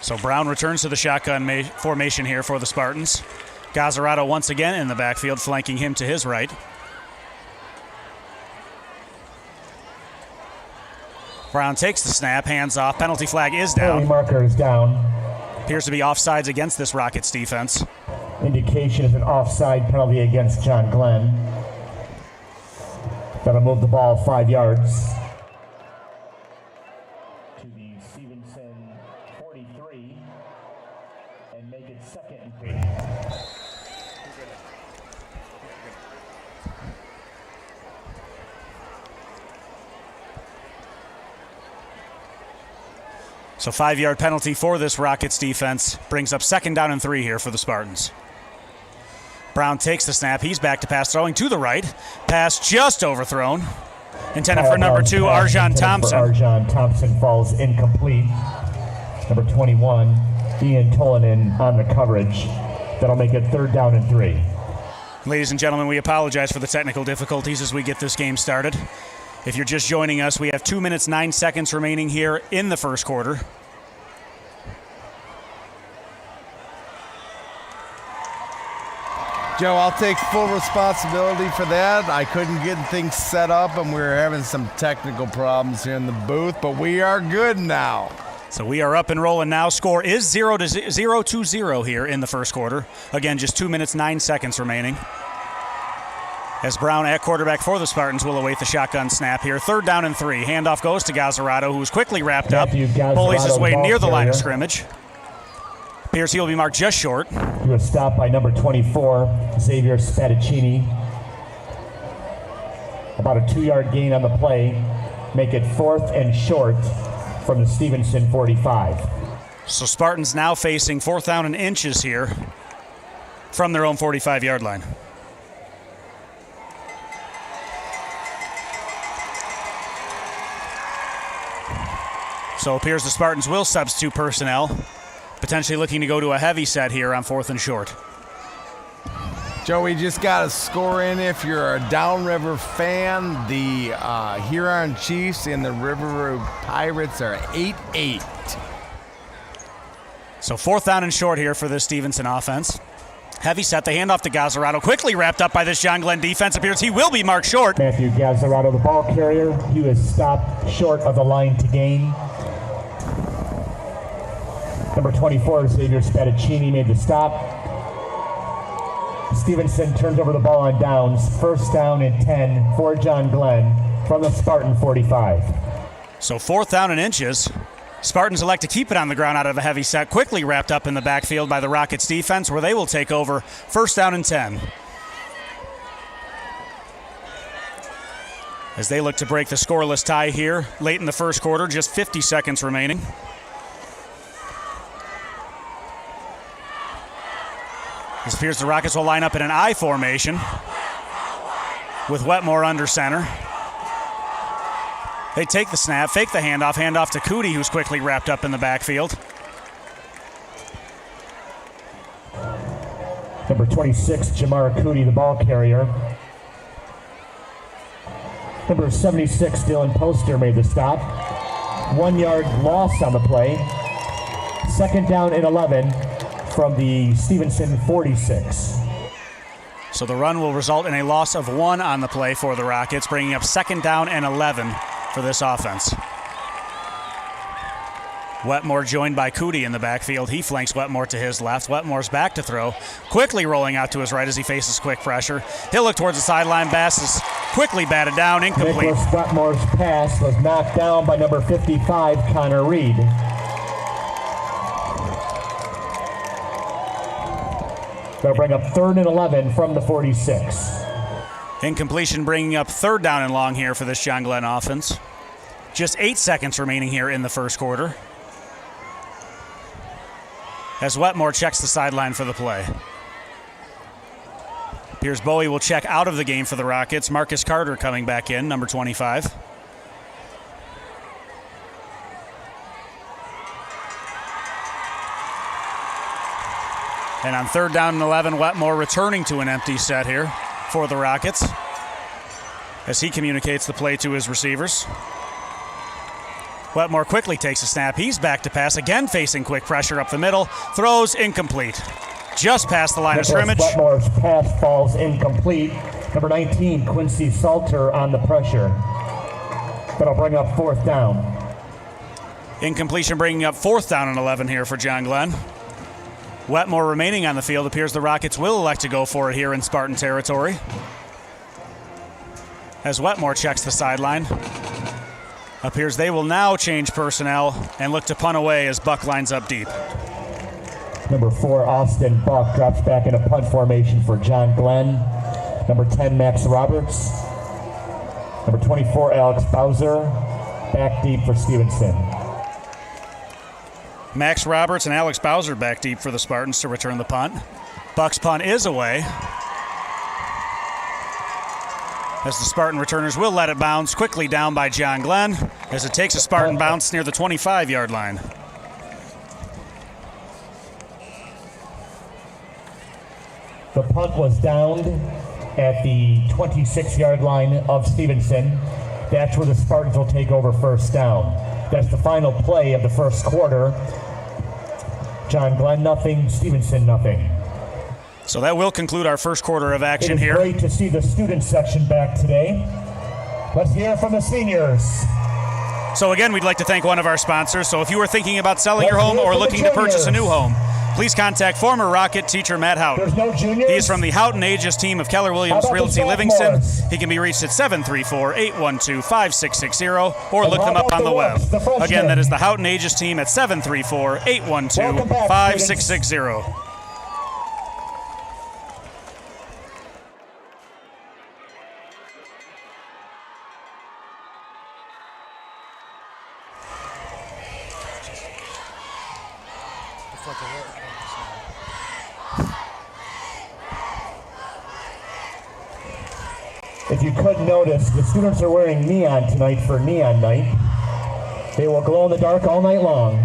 So Brown returns to the shotgun formation here for the Spartans. Gazzarato once again in the backfield, flanking him to his right. Brown takes the snap, hands off, penalty flag is down. Penalty marker is down. Appears to be offsides against this Rockets defense. Indication is an offside penalty against John Glenn. That'll move the ball 5 yards. To the Stevenson 43 and make it 2nd and 3. So 5-yard penalty for this Rockets defense brings up 2nd down and 3 here for the Spartans. Brown takes the snap. He's back to pass, throwing to the right. Pass just overthrown. Intended for number 2, Arjan Thompson. Arjan Thompson falls incomplete. Number 21, Ian Tolanen on the coverage. That'll make it 3rd down and 3. Ladies and gentlemen, we apologize for the technical difficulties as we get this game started. If you're just joining us, we have 2 minutes, 9 seconds remaining here in the first quarter. Joe, I'll take full responsibility for that. I couldn't get things set up, and we were having some technical problems here in the booth, but we are good now. So we are up and rolling now. Score is 0-0 here in the first quarter. Again, just 2 minutes, 9 seconds remaining. As Brown at quarterback for the Spartans will await the shotgun snap here. 3rd down and 3. Handoff goes to Gazzarato, who's quickly wrapped up. Bullies his way near the line of scrimmage. Appears he will be marked just short. He was stopped by number 24, Xavier Spadaccini. About a 2-yard gain on the play. Make it 4th and short from the Stevenson 45. So Spartans now facing 4th down and inches here from their own 45-yard line. So it appears the Spartans will substitute personnel, potentially looking to go to a heavy set here on 4th and short. Joe, we just got a score in. If you're a Downriver fan, the Huron Chiefs and the River Pirates are 8-8. So 4th down and short here for this Stevenson offense. Heavy set, the handoff to Gazzarato, quickly wrapped up by this John Glenn defense. Appears he will be marked short. Matthew Gazzarato, the ball carrier. He was stopped short of the line to gain. Number 24, Xavier Spadaccini made the stop. Stevenson turns over the ball on downs. 1st down and 10 for John Glenn from the Spartan 45. So 4th down and inches. Spartans elect to keep it on the ground out of a heavy set, quickly wrapped up in the backfield by the Rockets defense, where they will take over 1st down and 10. As they look to break the scoreless tie here late in the first quarter, just 50 seconds remaining. It appears the Rockets will line up in an I formation with Wetmore under center. They take the snap, fake the handoff to Cootie, who's quickly wrapped up in the backfield. Number 26, Jamar Cootie, the ball carrier. Number 76, Dylan Poster made the stop. 1-yard loss on the play. 2nd down and 11 from the Stevenson 46. So the run will result in a loss of 1 on the play for the Rockets, bringing up 2nd down and 11 for this offense. Wetmore joined by Cootie in the backfield. He flanks Wetmore to his left. Wetmore's back to throw, quickly rolling out to his right as he faces quick pressure. He'll look towards the sideline. Bass is quickly batted down, incomplete. Nicholas Wetmore's pass was knocked down by number 55, Connor Reed. They'll bring up 3rd and 11 from the 46. Incompletion bringing up 3rd down and long here for this John Glenn offense. Just 8 seconds remaining here in the first quarter, as Wetmore checks the sideline for the play. Piers Bowie will check out of the game for the Rockets. Marcus Carter coming back in, number 25. And on 3rd down and 11, Wetmore returning to an empty set here for the Rockets as he communicates the play to his receivers. Wetmore quickly takes a snap. He's back to pass, again facing quick pressure up the middle. Throws incomplete. Just past the line of scrimmage. Wetmore's pass falls incomplete. Number 19, Quincy Salter on the pressure. That'll bring up fourth down. Incompletion bringing up fourth down and 11 here for John Glenn. Wetmore remaining on the field. Appears the Rockets will elect to go for it here in Spartan territory. As Wetmore checks the sideline. Appears they will now change personnel and look to punt away as Buck lines up deep. Number 4, Austin Buck drops back in a punt formation for John Glenn. Number 10, Max Roberts. Number 24, Alex Bowser, back deep for Stevenson. Max Roberts and Alex Bowser back deep for the Spartans to return the punt. Buck's punt is away, as the Spartan returners will let it bounce. Quickly down by John Glenn as it takes a Spartan bounce near the 25-yard line. The punt was downed at the 26-yard line of Stevenson. That's where the Spartans will take over first down. That's the final play of the first quarter. John Glenn nothing, Stevenson nothing. So that will conclude our first quarter of action here. Great to see the student section back today. Let's hear from the seniors. So again, we'd like to thank one of our sponsors. So if you are thinking about selling your home or looking to purchase a new home, please contact former Rocket teacher Matt Howton. There's no juniors? He is from the Howton Agius team of Keller Williams Realty Livingston. He can be reached at 734-812-5660 or look them up on the web. Again, that is the Howton Agius team at 734-812-5660. If you couldn't notice, the students are wearing neon tonight for neon night. They will glow in the dark all night long.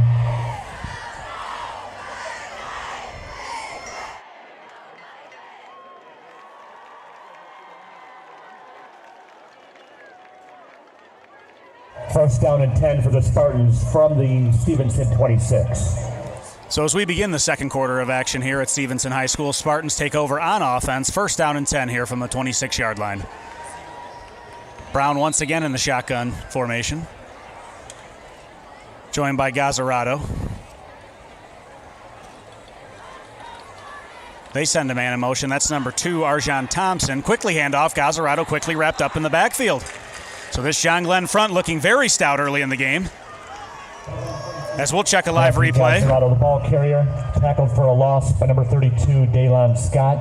First down and 10 for the Spartans from the Stevenson 26. So as we begin the second quarter of action here at Stevenson High School, Spartans take over on offense. First down and 10 here from the 26-yard line. Brown once again in the shotgun formation, joined by Gazzarato. They send a man in motion. That's number 2, Arjan Thompson. Quickly hand off. Gazzarato quickly wrapped up in the backfield. So this John Glenn front looking very stout early in the game. As we'll check a live replay. Gazzarato, the ball carrier, tackled for a loss by number 32, Daylon Scott.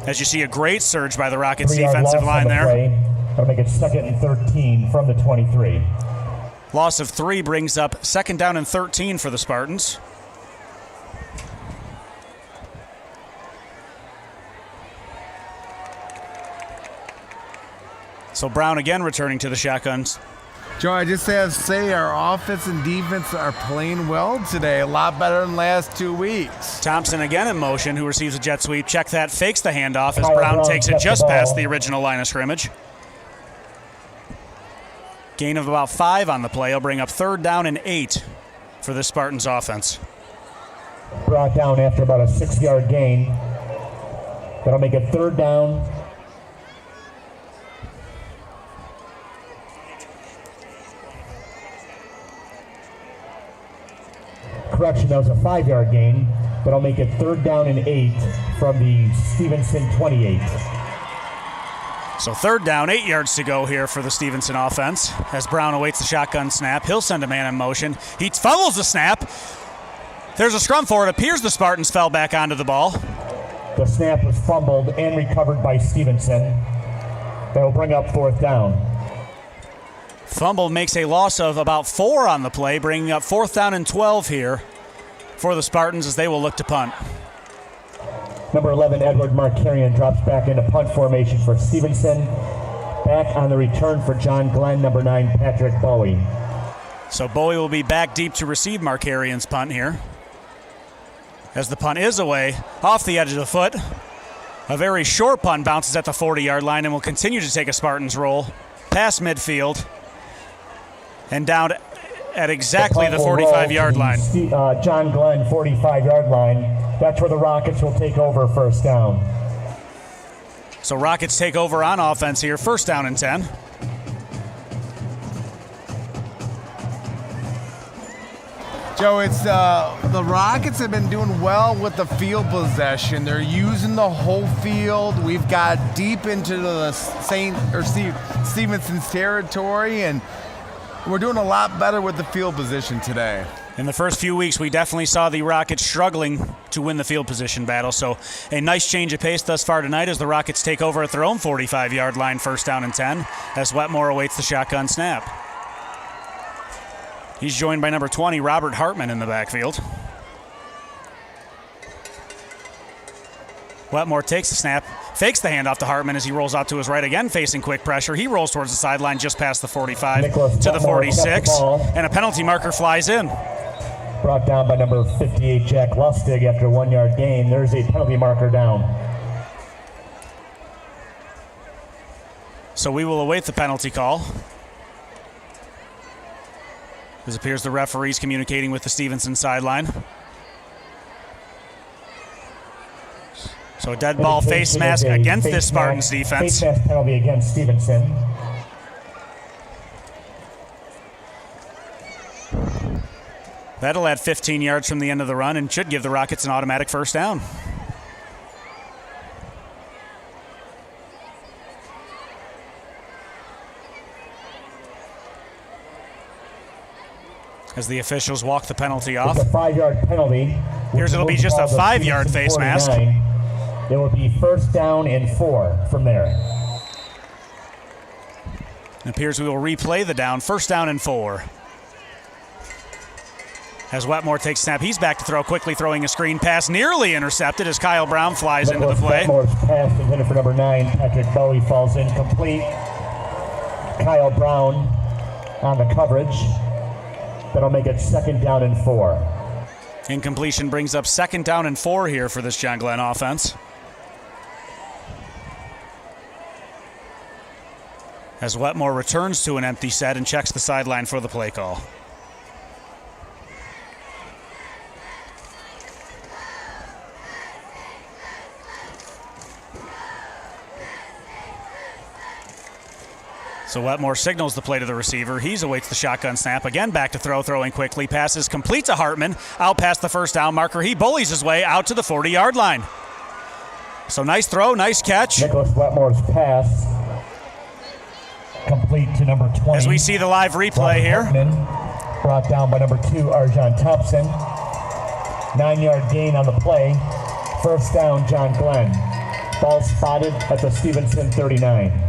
As you see a great surge by the Rockets defensive line there. That'll make it second and 13 from the 23. Loss of 3 brings up second down and 13 for the Spartans. So Brown again returning to the shotguns. Joe, I just have to say our offense and defense are playing well today. A lot better than the last 2 weeks. Thompson again in motion, who receives a jet sweep. Check that, fakes the handoff as Brown takes it just past the original line of scrimmage. Gain of about 5 on the play. He'll bring up third down and 8 for the Spartans offense. Brought down after about a 6-yard gain. That'll make it third down. Correction, that was a 5-yard gain. That'll make it third down and 8 from the Stevenson 28. So third down, 8 yards to go here for the Stevenson offense. As Brown awaits the shotgun snap, he'll send a man in motion. He fumbles the snap. There's a scrum for it. Appears the Spartans fell back onto the ball. The snap was fumbled and recovered by Stevenson. That'll bring up fourth down. Fumble makes a loss of about 4 on the play, bringing up fourth down and 12 here for the Spartans as they will look to punt. Number 11, Edward Markarian drops back into punt formation for Stevenson. Back on the return for John Glenn, number 9, Patrick Bowie. So Bowie will be back deep to receive Markarian's punt here. As the punt is away, off the edge of the foot. A very short punt bounces at the 40-yard line and will continue to take a Spartans roll past midfield and down at exactly the punt will roll 45-yard to line. the John Glenn 45-yard line. That's where the Rockets will take over first down. So Rockets take over on offense here, first down and 10. Joe, it's the Rockets have been doing well with the field possession. They're using the whole field. We've got deep into the Stevenson's territory, and we're doing a lot better with the field position today. In the first few weeks, we definitely saw the Rockets struggling to win the field position battle. So a nice change of pace thus far tonight as the Rockets take over at their own 45-yard line, first down and 10, as Wetmore awaits the shotgun snap. He's joined by number 20, Robert Hartman, in the backfield. Wetmore takes the snap, fakes the handoff to Hartman as he rolls out to his right again, facing quick pressure. He rolls towards the sideline just past the 45 to the 46, and a penalty marker flies in. Brought down by number 58, Jack Lustig, after a 1-yard gain. There's a penalty marker down. So we will await the penalty call. It appears the referee's communicating with the Stevenson sideline. So a dead ball face mask against this Spartans defense. Face mask penalty against Stevenson. That'll add 15 yards from the end of the run and should give the Rockets an automatic first down. As the officials walk the penalty off. It's a 5-yard penalty. Here's it'll be just a 5-yard face mask. It will be first down and 4 from there. It appears we will replay the down, first down and 4. As Wetmore takes snap, he's back to throw, quickly throwing a screen pass, nearly intercepted as Kyle Brown flies into the play. Wetmore's pass intended for number 9, Patrick Bowie, falls incomplete. Kyle Brown on the coverage. That'll make it second down and 4. Incompletion brings up second down and 4 here for this John Glenn offense. As Wetmore returns to an empty set and checks the sideline for the play call. So Wetmore signals the play to the receiver. He awaits the shotgun snap. Again, back to throw, throwing quickly. Passes complete to Hartman. Out past the first down marker. He bullies his way out to the 40-yard line. So nice throw, nice catch. Nicholas Wetmore's pass complete to number 20. As we see the live replay here. Hartman, brought down by number 2, Arjan Thompson. 9-yard gain on the play. First down, John Glenn. Ball spotted at the Stevenson 39.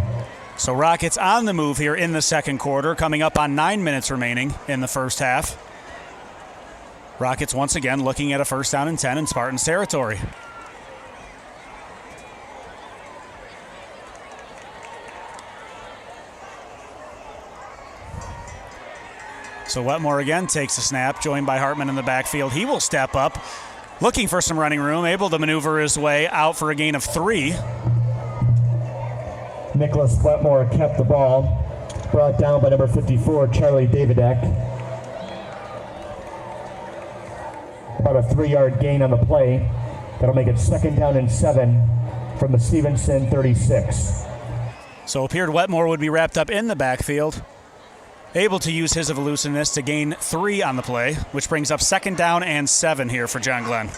So Rockets on the move here in the second quarter, coming up on 9 minutes remaining in the first half. Rockets once again looking at a first down and 10 in Spartans territory. So Wetmore again takes a snap, joined by Hartman in the backfield. He will step up, looking for some running room, able to maneuver his way out for a gain of 3. Nicholas Wetmore kept the ball. Brought down by number 54, Charlie Davidek. About a 3-yard gain on the play. That'll make it second down and 7 from the Stevenson 36. So appeared Wetmore would be wrapped up in the backfield, able to use his elusiveness to gain 3 on the play, which brings up second down and 7 here for John Glenn.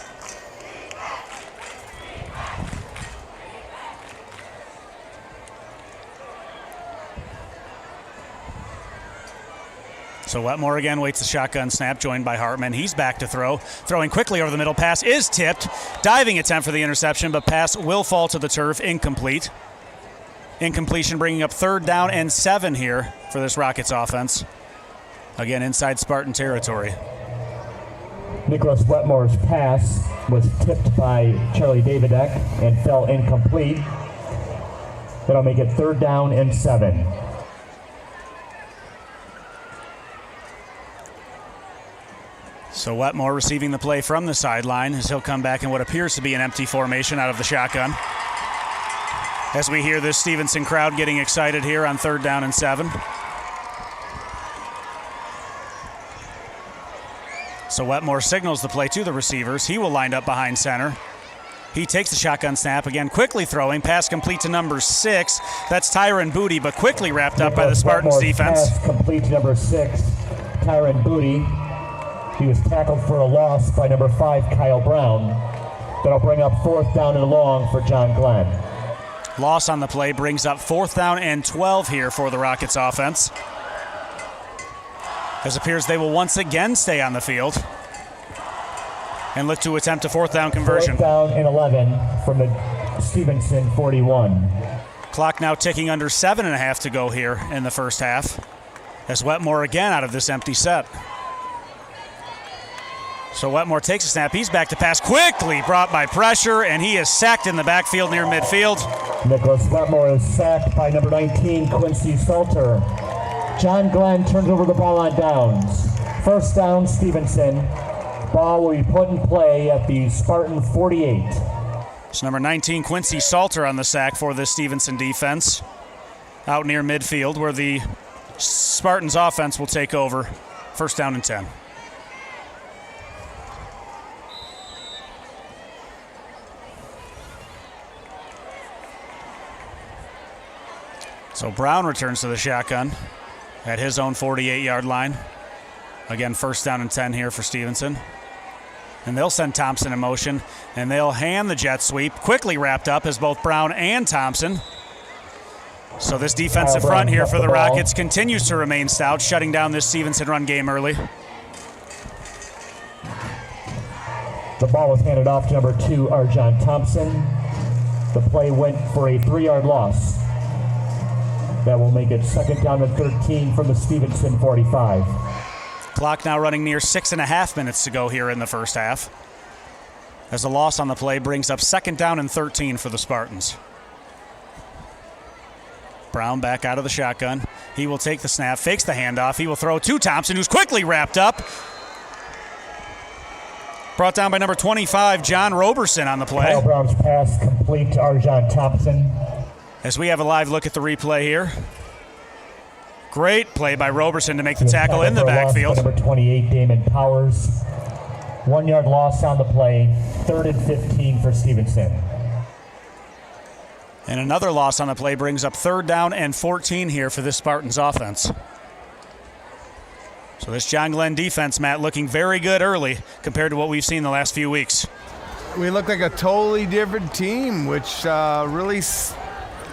So Wetmore again waits the shotgun snap, joined by Hartman. He's back to throw. Throwing quickly over the middle. Pass is tipped. Diving attempt for the interception, but pass will fall to the turf. Incomplete. Incompletion bringing up third down and 7 here for this Rockets offense. Again, inside Spartan territory. Nicholas Wetmore's pass was tipped by Charlie Davidek and fell incomplete. That'll make it third down and 7. So Wetmore receiving the play from the sideline as he'll come back in what appears to be an empty formation out of the shotgun. As we hear this Stevenson crowd getting excited here on third down and 7. So Wetmore signals the play to the receivers. He will line up behind center. He takes the shotgun snap again, quickly throwing. Pass complete to number 6. That's Tyron Booty, but quickly wrapped up by the Spartans defense. Pass complete to number 6, Tyron Booty. He was tackled for a loss by number 5, Kyle Brown. That'll bring up 4th down and long for John Glenn. Loss on the play brings up 4th down and 12 here for the Rockets offense. As it appears they will once again stay on the field and look to attempt a 4th down conversion. 4th down and 11 from the Stevenson 41. Clock now ticking under 7.5 to go here in the first half, as Wetmore again out of this empty set. So Wetmore takes a snap. He's back to pass, quickly brought by pressure, and he is sacked in the backfield near midfield. Nicholas Wetmore is sacked by number 19, Quincy Salter. John Glenn turns over the ball on downs. 1st down, Stevenson. Ball will be put in play at the Spartan 48. It's number 19, Quincy Salter, on the sack for the Stevenson defense. Out near midfield where the Spartans offense will take over. 1st down and 10. So Brown returns to the shotgun at his own 48-yard line. Again, 1st down and 10 here for Stevenson. And they'll send Thompson in motion, and they'll hand the jet sweep. Quickly wrapped up as both Brown and Thompson. So this defensive front here for the Rockets continues to remain stout, shutting down this Stevenson run game early. The ball was handed off to number 2, Arjon Thompson. The play went for a 3-yard loss. That will make it 2nd down and 13 from the Stevenson 45. Clock now running near 6.5 minutes to go here in the first half, as a loss on the play brings up 2nd down and 13 for the Spartans. Brown back out of the shotgun. He will take the snap, fakes the handoff. He will throw to Thompson, who's quickly wrapped up. Brought down by number 25, John Roberson, on the play. Kyle Brown's pass complete to Arjon Thompson. As we have a live look at the replay here. Great play by Roberson to make the tackle in the backfield. Number 28, Damon Powers. 1-yard loss on the play. 3rd and 15 for Stevenson. And another loss on the play brings up 3rd down and 14 here for this Spartans offense. So this John Glenn defense, Matt, looking very good early compared to what we've seen the last few weeks. We look like a totally different team, which really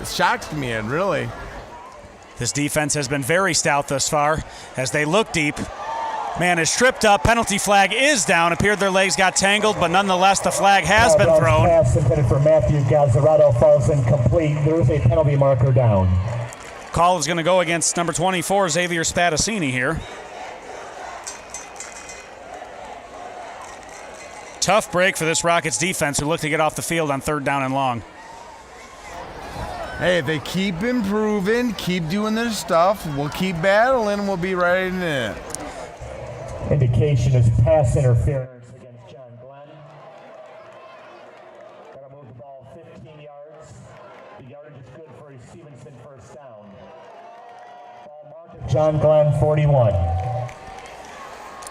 shocked me, and really. This defense has been very stout thus far as they look deep. Man is tripped up. Penalty flag is down. Appeared their legs got tangled, but nonetheless the flag has been thrown. Pass intended for Matthew Gazzarato falls incomplete. There is a penalty marker down. Call is going to go against number 24, Xavier Spadassini here. Tough break for this Rockets defense, who look to get off the field on 3rd down and long. Hey, if they keep improving, keep doing their stuff, we'll keep battling, and we'll be right in it. Indication is pass interference against John Glenn. Got to move the ball 15 yards. The yardage is good for a Stevenson 1st down. Ball marked at John Glenn 41.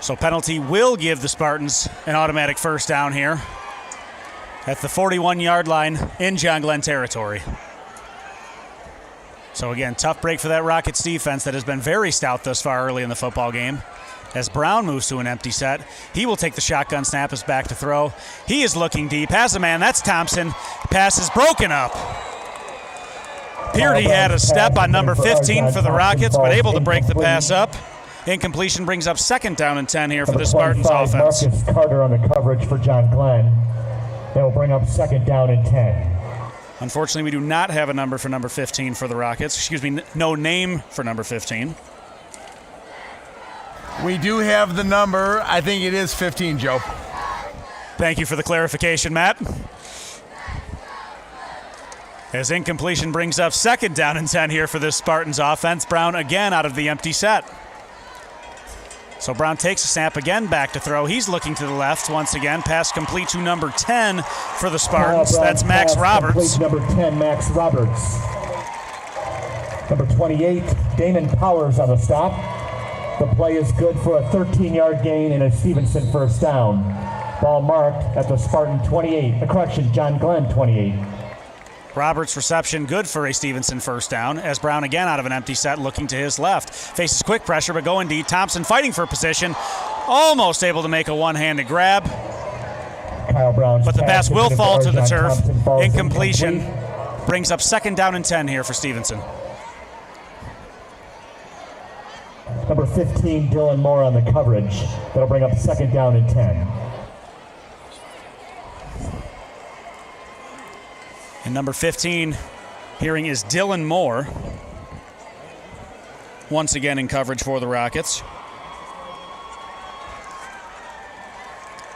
So penalty will give the Spartans an automatic 1st down here at the 41-yard line in John Glenn territory. So again, tough break for that Rockets defense that has been very stout thus far early in the football game. As Brown moves to an empty set, he will take the shotgun snap, is back to throw. He is looking deep, has a man, that's Thompson. Pass is broken up. Appeared he had a step on number 15 for the Rockets, but able to break the pass up. Incompletion brings up 2nd down and 10 here for the Spartans offense. Marcus Carter on the coverage for John Glenn. That will bring up 2nd down and 10. Unfortunately, we do not have a number for number 15 for the Rockets. Excuse me, no name for number 15. We do have the number. I think it is 15, Joe. Thank you for the clarification, Matt. As incompletion brings up 2nd down and 10 here for this Spartans offense. Brown again out of the empty set. So Brown takes a snap again, back to throw. He's looking to the left once again. Pass complete to number 10 for the Spartans. That's Max Roberts. Number 10, Max Roberts. Number 28, Damon Powers on the stop. The play is good for a 13-yard gain and a Stevenson first down. Ball marked at the Spartan 28. John Glenn 28. Roberts' reception good for a Stevenson first down as Brown again out of an empty set looking to his left. Faces quick pressure but going deep. Thompson fighting for position. Almost able to make a one-handed grab. Kyle Brown's but the pass will fall to the turf. Incompletion. Incompletion brings up 2nd down and 10 here for Stevenson. Number 15, Dylan Moore on the coverage. That'll bring up 2nd down and 10. And number 15 hearing is Dylan Moore. Once again in coverage for the Rockets.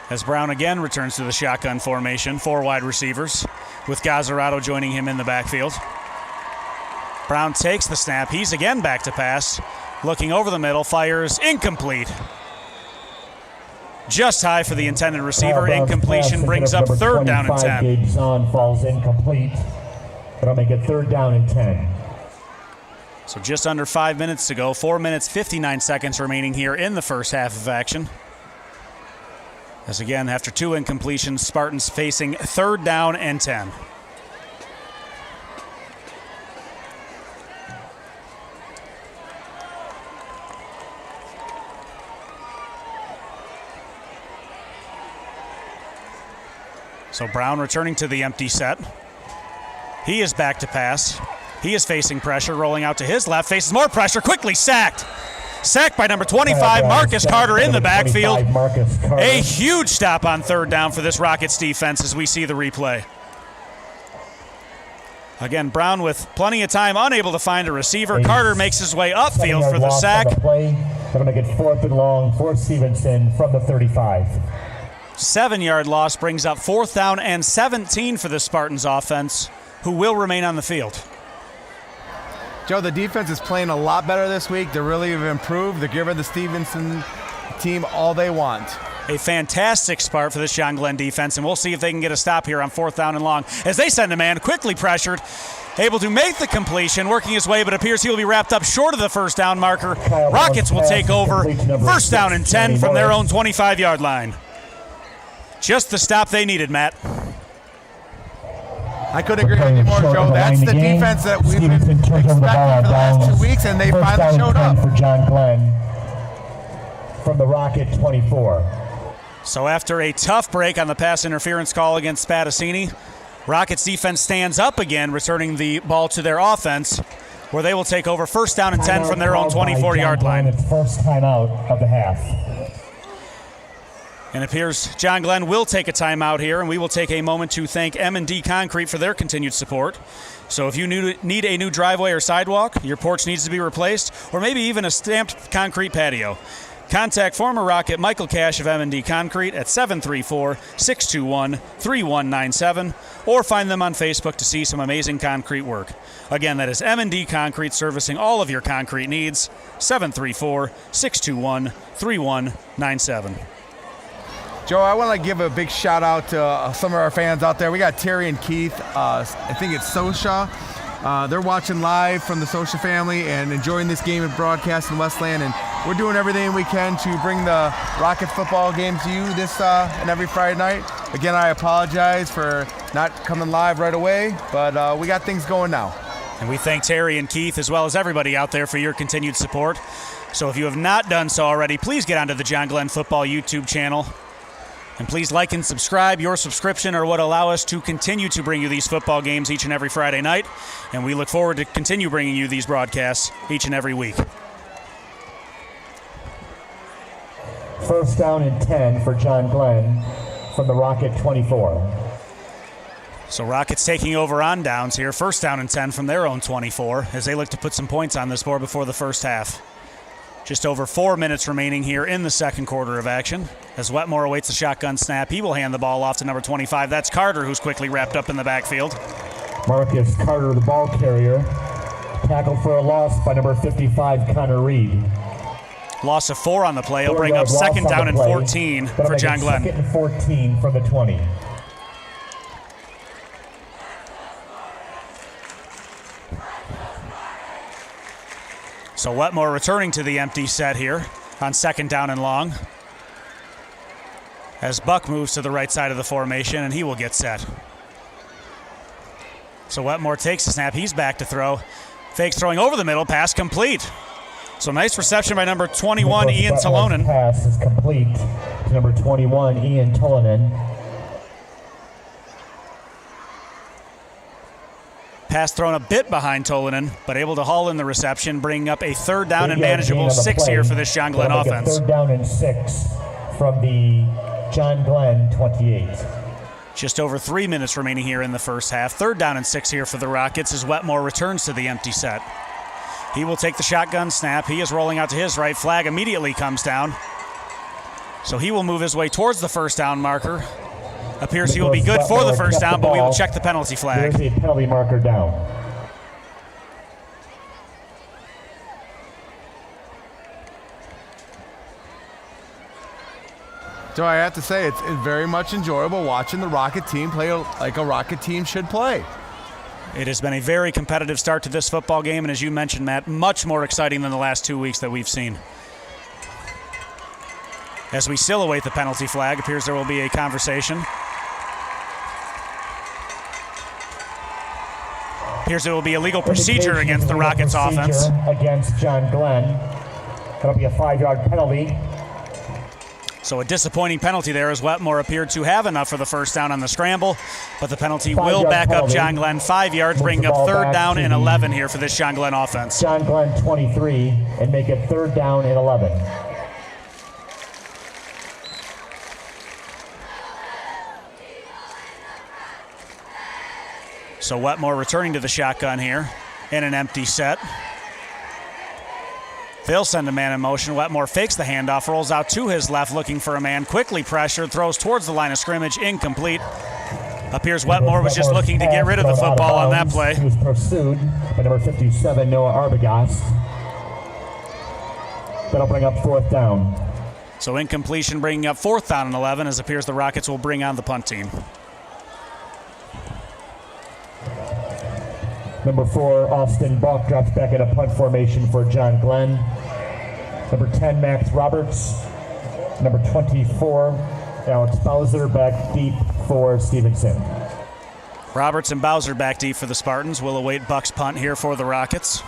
As Brown again returns to the shotgun formation, 4 wide receivers, with Gazzarato joining him in the backfield. Brown takes the snap. He's again back to pass. Looking over the middle, fires incomplete. Just high for the intended receiver. Incompletion brings up 3rd down and 10. Gabe Zahn falls incomplete. That'll make it 3rd down and 10. So just under 5 minutes to go. 4 minutes, 59 seconds remaining here in the first half of action. As again, after 2 incompletions, Spartans facing 3rd down and 10. So Brown returning to the empty set. He is back to pass. He is facing pressure, rolling out to his left, faces more pressure, quickly sacked. Sacked by number 25, Marcus Carter in the backfield. A huge stop on 3rd down for this Rockets defense as we see the replay. Again, Brown with plenty of time, unable to find a receiver. Carter makes his way upfield for the sack. That'll make it 4th and long for Stevenson from the 35. 7-yard loss brings up 4th down and 17 for the Spartans offense, who will remain on the field. Joe, the defense is playing a lot better this week. They really have improved. They're giving the Stevenson team all they want. A fantastic start for this John Glenn defense, and we'll see if they can get a stop here on 4th down and long. As they send a man, quickly pressured, able to make the completion, working his way, but appears he will be wrapped up short of the 1st down marker. Rockets will take over 1st down and 10 from their own 25-yard line. Just the stop they needed, Matt. I couldn't agree with you more, Joe. That's the defense that we've been expecting for the last 2 weeks, and they finally showed up. For John Glenn from the Rocket 24. So after a tough break on the pass interference call against Spadassini, Rockets defense stands up again, returning the ball to their offense, where they will take over 1st down and 10 from their own 24-yard line. It's first timeout of the half. And it appears John Glenn will take a timeout here, and we will take a moment to thank M&D Concrete for their continued support. So if you need a new driveway or sidewalk, your porch needs to be replaced, or maybe even a stamped concrete patio, contact former Rocket Michael Cash of M&D Concrete at 734-621-3197, or find them on Facebook to see some amazing concrete work. Again, that is M&D Concrete, servicing all of your concrete needs, 734-621-3197. Joe, I want to give a big shout out to some of our fans out there. We got Terry and Keith, I think it's Sosha. They're watching live from the Sosha family and enjoying this game and broadcast in Westland. And we're doing everything we can to bring the Rocket football game to you this and every Friday night. Again, I apologize for not coming live right away, but we got things going now. And we thank Terry and Keith, as well as everybody out there, for your continued support. So if you have not done so already, please get onto the John Glenn Football YouTube channel. And please like and subscribe. Your subscription are what allow us to continue to bring you these football games each and every Friday night. And we look forward to continue bringing you these broadcasts each and every week. 1st down and 10 for John Glenn from the Rocket 24. So Rockets taking over on downs here. 1st down and 10 from their own 24 as they look to put some points on this board before the first half. Just over 4 minutes remaining here in the second quarter of action. As Wetmore awaits the shotgun snap, he will hand the ball off to number 25. That's Carter, who's quickly wrapped up in the backfield. Marcus Carter, the ball carrier, tackled for a loss by number 55, Connor Reed. Loss of 4 on the play. He'll bring up 2nd down and 14 for John Glenn. 2nd and 14 from the 20. So Wetmore returning to the empty set here on second down and long. As Buck moves to the right side of the formation, and he will get set. So Wetmore takes the snap. He's back to throw. Fakes throwing over the middle. Pass complete. So nice reception by number 21, Ian Tolonen. Pass is complete to number 21, Ian Tolonen. Pass thrown a bit behind Tolonen, but able to haul in the reception, bringing up a third down and manageable 6 here for this John Glenn offense. Third down and 6 from the John Glenn 28. Just over 3 minutes remaining here in the first half. Third down and 6 here for the Rockets as Wetmore returns to the empty set. He will take the shotgun snap. He is rolling out to his right. Flag immediately comes down. So he will move his way towards the first down marker. Appears he will be good for the first down, but we will check the penalty flag. There's a penalty marker down. So I have to say, it's very much enjoyable watching the Rocket team play like a Rocket team should play. It has been a very competitive start to this football game, and as you mentioned, Matt, much more exciting than the last 2 weeks that we've seen. As we still await the penalty flag, appears there will be a conversation. Appears there will be a legal procedure against the Rockets offense. Against John Glenn. That'll be a 5-yard penalty. So a disappointing penalty there as Wetmore appeared to have enough for the first down on the scramble, but the penalty will back up John Glenn 5 yards, bringing up third down and 11 here for this John Glenn offense. John Glenn 23 and make it third down and 11. So Wetmore returning to the shotgun here in an empty set. They'll send a man in motion. Wetmore fakes the handoff, rolls out to his left, looking for a man. Quickly pressured, throws towards the line of scrimmage, incomplete. Appears Wetmore was just looking to get rid of the football on that play. He was pursued by number 57, Noah Arbogast. That'll bring up fourth down. So incompletion bringing up fourth down and 11, as it appears the Rockets will bring on the punt team. Number 4, Austin Buck drops back in a punt formation for John Glenn. Number 10, Max Roberts. Number 24, Alex Bowser back deep for Stevenson. Roberts and Bowser back deep for the Spartans. Will await Buck's punt here for the Rockets.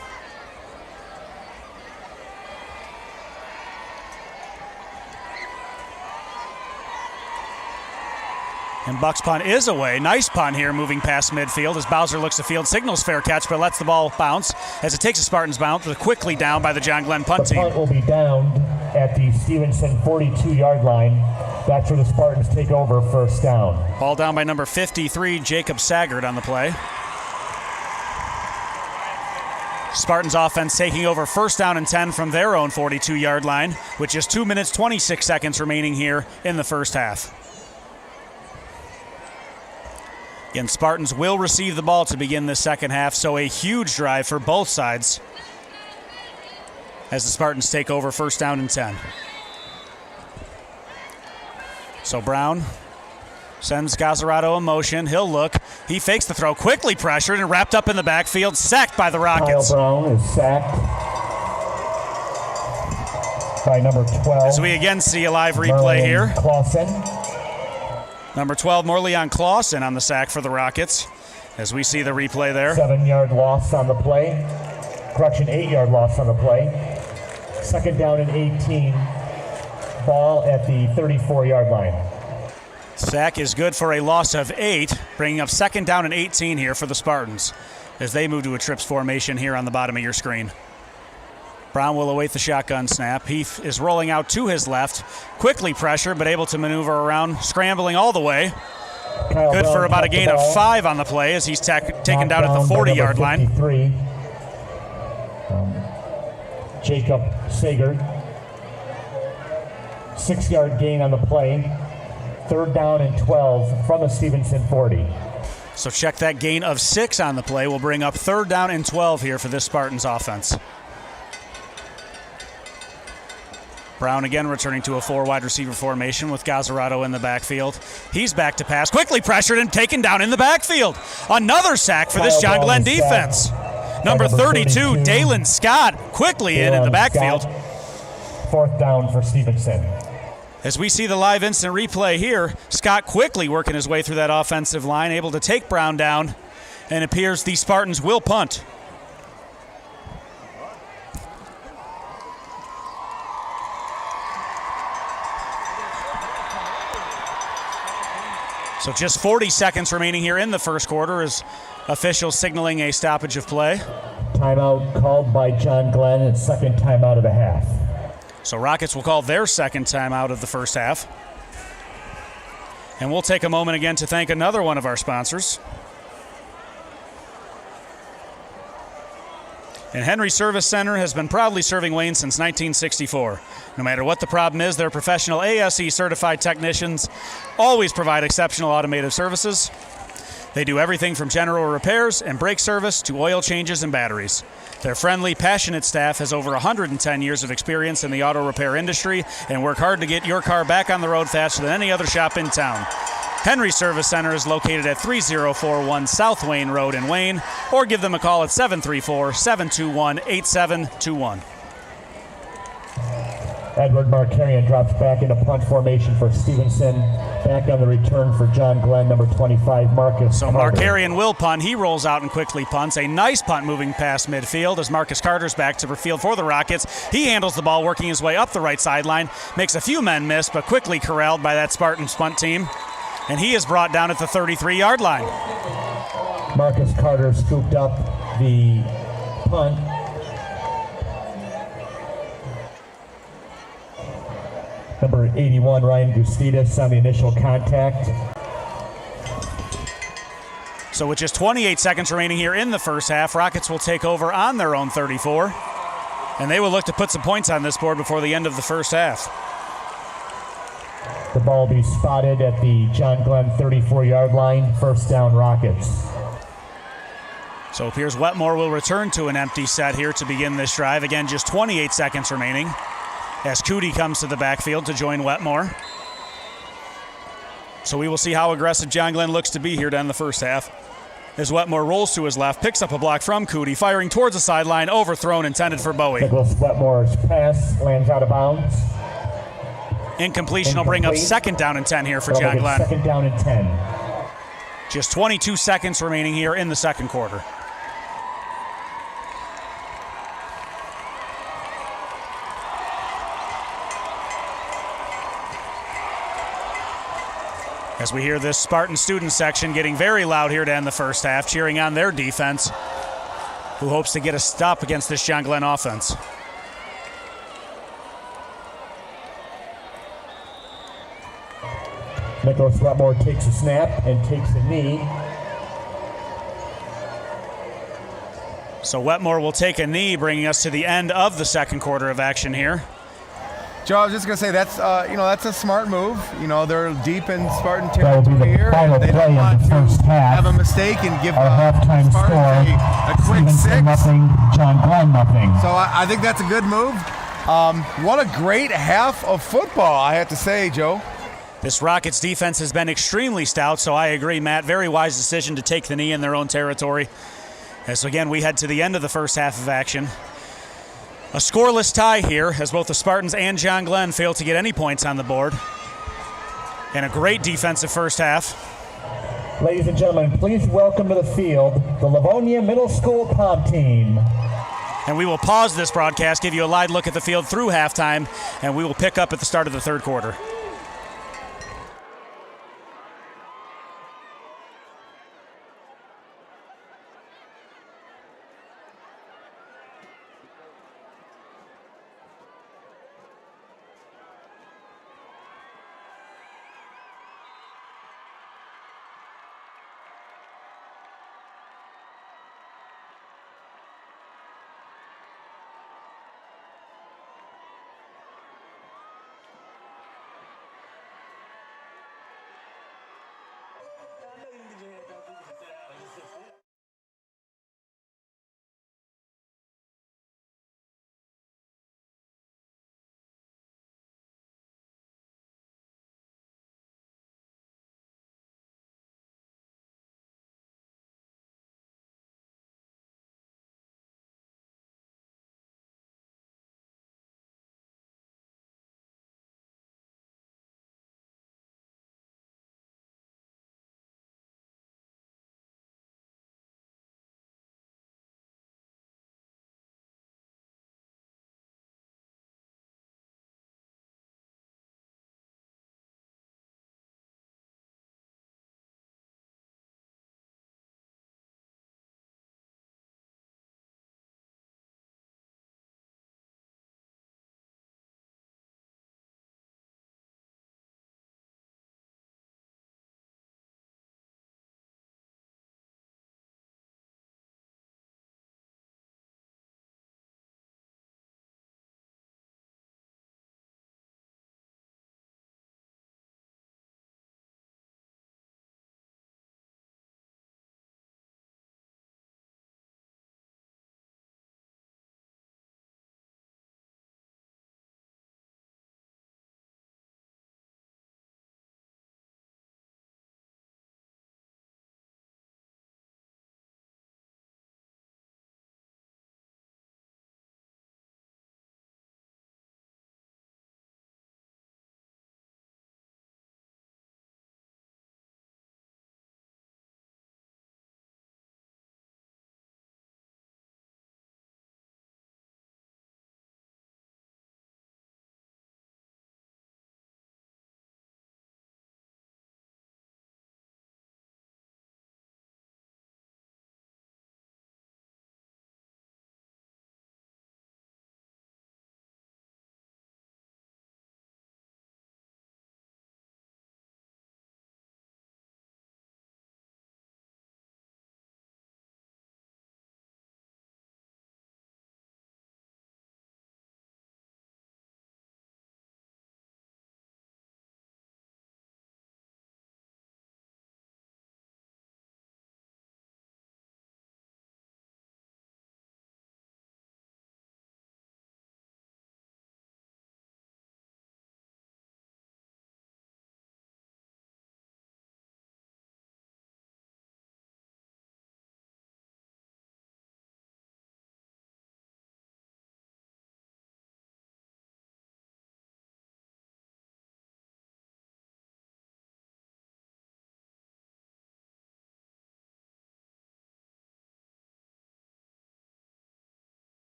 And Buck's punt is away. Nice punt here, moving past midfield as Bowser looks to field, signals fair catch, but lets the ball bounce as it takes a Spartans bounce, quickly down by the John Glenn punt team. The punt will be downed at the Stevenson 42-yard line. That's where the Spartans take over first down. Ball down by number 53, Jacob Saggart on the play. Spartans offense taking over first down and 10 from their own 42-yard line, with just 2 minutes, 26 seconds remaining here in the first half. Again, Spartans will receive the ball to begin the second half, so a huge drive for both sides as the Spartans take over first down and 10. So Brown sends Gazzarato in motion. He'll look. He fakes the throw, quickly pressured and wrapped up in the backfield, sacked by the Rockets. Kyle Brown is sacked by number 12. As we again see a live replay here. Clausen. Number 12, Morleon Clausen on the sack for the Rockets. As we see the replay there. 7-yard loss on the play. Correction, 8-yard loss on the play. Second down and 18. Ball at the 34-yard line. Sack is good for a loss of 8, bringing up second down and 18 here for the Spartans as they move to a trips formation here on the bottom of your screen. Brown will await the shotgun snap. He is rolling out to his left. Quickly pressured, but able to maneuver around, scrambling all the way. Good for about a gain of 5 on the play as he's taken down at the 40-yard line. Jacob Sager. 6-yard gain on the play. Third down and 12 from the Stevenson 40. So check that gain of 6 on the play. Will bring up third down and 12 here for this Spartans offense. Brown again returning to a 4 wide receiver formation with Gazzarato in the backfield. He's back to pass, quickly pressured and taken down in the backfield. Another sack for this John Glenn defense. Number 32, Dalen Scott, quickly in the backfield. Scott, 4th down for Stevenson. As we see the live instant replay here, Scott quickly working his way through that offensive line, able to take Brown down, and it appears the Spartans will punt. So just 40 seconds remaining here in the first quarter as officials signaling a stoppage of play. Timeout called by John Glenn, and 2nd timeout of the half. So Rockets will call their 2nd timeout of the first half. And we'll take a moment again to thank another one of our sponsors. And Henry Service Center has been proudly serving Wayne since 1964. No matter what the problem is, their professional ASE certified technicians always provide exceptional automotive services. They do everything from general repairs and brake service to oil changes and batteries. Their friendly, passionate staff has over 110 years of experience in the auto repair industry and work hard to get your car back on the road faster than any other shop in town. Henry Service Center is located at 3041 South Wayne Road in Wayne, or give them a call at 734-721-8721. Edward Markarian drops back into punt formation for Stevenson. Back on the return for John Glenn, number 25, Marcus So Carter. Markarian will punt. He rolls out and quickly punts. A nice punt moving past midfield as Marcus Carter's back to field for the Rockets. He handles the ball, working his way up the right sideline. Makes a few men miss, but quickly corralled by that Spartans punt team. And he is brought down at the 33-yard line. Marcus Carter scooped up the punt. Number 81, Ryan Gustidas on the initial contact. So with just 28 seconds remaining here in the first half, Rockets will take over on their own 34. And they will look to put some points on this board before the end of the first half. The ball will be spotted at the John Glenn 34-yard line. 1st down, Rockets. So it appears Wetmore will return to an empty set here to begin this drive. Again, just 28 seconds remaining as Cootie comes to the backfield to join Wetmore. So we will see how aggressive John Glenn looks to be here to end the first half. As Wetmore rolls to his left, picks up a block from Cootie, firing towards the sideline, overthrown, intended for Bowie. Nicholas Wetmore's pass lands out of bounds. Incompletion will bring up 2nd down and 10 here for John Glenn. 2nd down and 10. Just 22 seconds remaining here in the second quarter. As we hear this Spartan student section getting very loud here to end the first half, cheering on their defense, who hopes to get a stop against this John Glenn offense. Nicholas Wetmore takes a snap and takes a knee. So Wetmore will take a knee, bringing us to the end of the second quarter of action here. Joe, I was just gonna say that's that's a smart move. They're deep in Spartan That will be territory the here. final They play don't of want the to first half. have a mistake and give Our halftime Spartans score: a quick Stevenson 6. nothing, John Glenn nothing. So I think that's a good move. What a great half of football, I have to say, Joe. This Rockets defense has been extremely stout, so I agree, Matt. Very wise decision to take the knee in their own territory. As again, we head to the end of the first half of action. A scoreless tie here as both the Spartans and John Glenn fail to get any points on the board. And a great defensive first half. Ladies and gentlemen, please welcome to the field the Livonia Middle School Pom Team. And we will pause this broadcast, give you a live look at the field through halftime, and we will pick up at the start of the third quarter.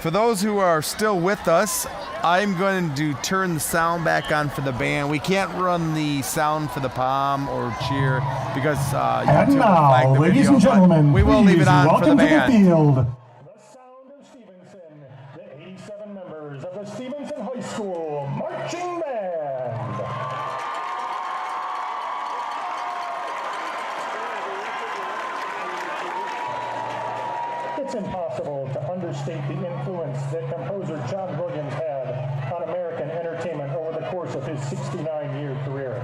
For those who are still with us, I'm going to turn the sound back on for the band. We can't run the sound for the pom or cheer because And YouTube will now, flag the ladies video, and gentlemen, we will leave it on for the welcome to the band. field. The sound of Stevenson, the 87 members of the Stevenson High School Marching Band. It's impossible to understate the influence that composer John Williams had on American entertainment over the course of his 69-year career.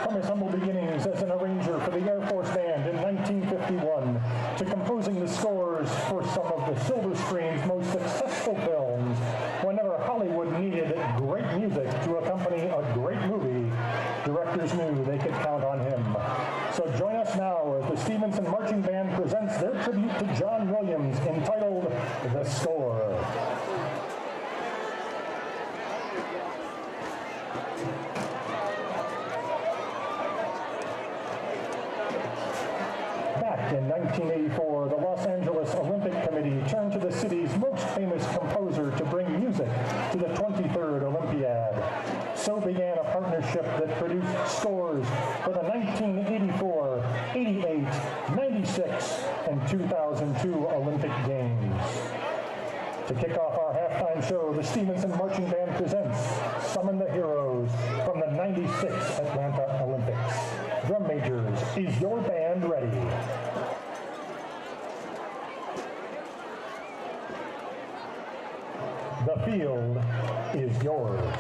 From his humble beginnings as an arranger for the Air Force Band in 1951 to composing the scores for some of the silver screen's most successful films, whenever Hollywood needed great music to accompany a great movie, directors knew they could count on him. So join us now as the Stevenson Marching Band presents their tribute to John Williams entitled The Score. Back in 1984, the Los Angeles Olympic Committee turned to the city's most famous composer to bring music to the 23rd Olympiad. So began a partnership that produced scores for the 1984, 88, 96, and 2002 Olympic Games. To kick off our halftime show, the Stevenson Marching Band presents Summon the Heroes from the 96 Atlanta Olympics. Drum majors, is your band ready? The field is yours.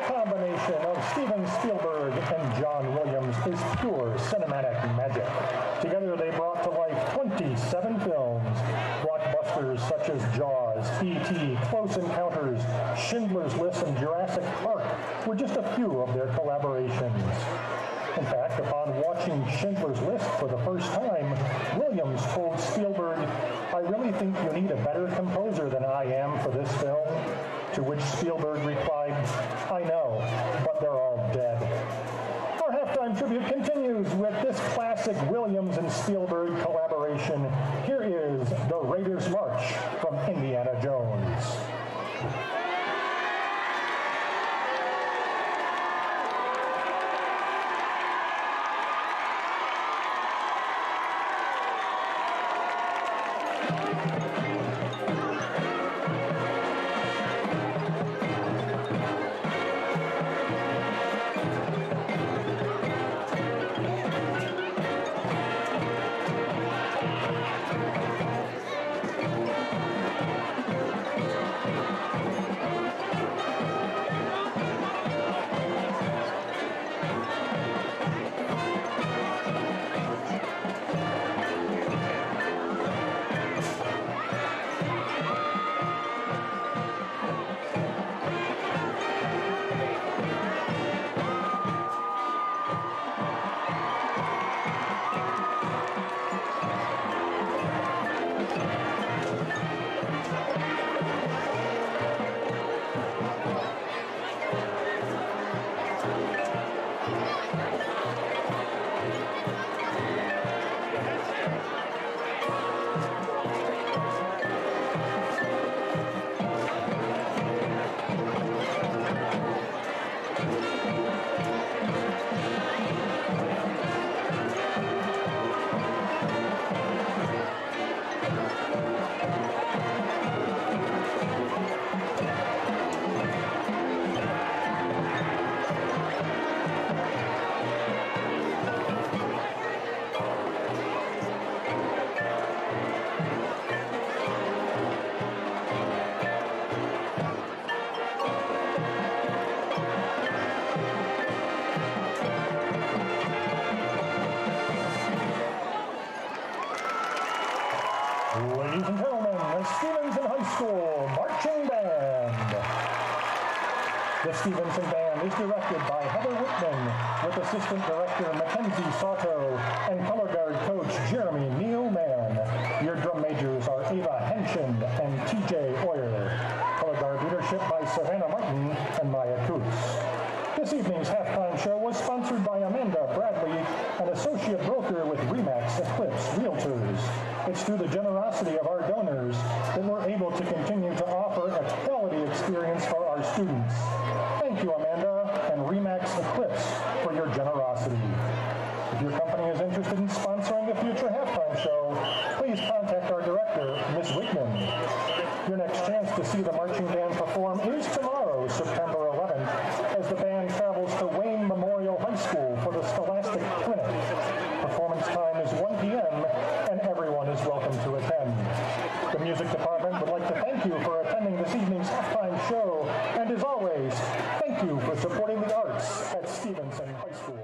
Combination of Steven Spielberg and John Williams is pure cinematic magic. Together they brought to life 27 films. Blockbusters such as Jaws, E.T., Close Encounters, Schindler's List, and Jurassic Park were just a few of their collaborations. In fact, upon watching Schindler's List for the first time, Williams told Spielberg, "I really think you need a better composer than I am for this film?" To which Spielberg replied, "I know, but they're all dead." Our halftime tribute continues with this classic Williams and Spielberg collaboration. Here is the Raiders March from Indiana Jones. Ladies and gentlemen, the Stevenson High School Marching Band. The Stevenson Band is directed by Heather Whitman, with Assistant Director Mackenzie Sato and Color Guard Coach Jeremy Nealman. Your drum majors are Ava Henshin and TJ Oyer. Color Guard leadership by Savannah Martin and Maya Coots. This evening's halftime show was sponsored by Amanda Bradley, an associate broker with RE/MAX Eclipse Realtors. It's through the generosity of our donors that we're able to continue to offer a quality experience for our students. Thank you, Amanda and RE/MAX Eclipse, for your generosity. If your company is interested in sponsoring a future halftime show, please contact our director, Ms. Whitman. Your next chance to see the marching band perform is tomorrow, September 11th, as the band travels to Wayne Memorial High School for the Scholastic Clinic. Performance time is 1 p.m. and everyone is welcome to attend. The music department would like to thank you for attending this evening's halftime show, and as always, thank you for supporting the arts at Stevenson High School.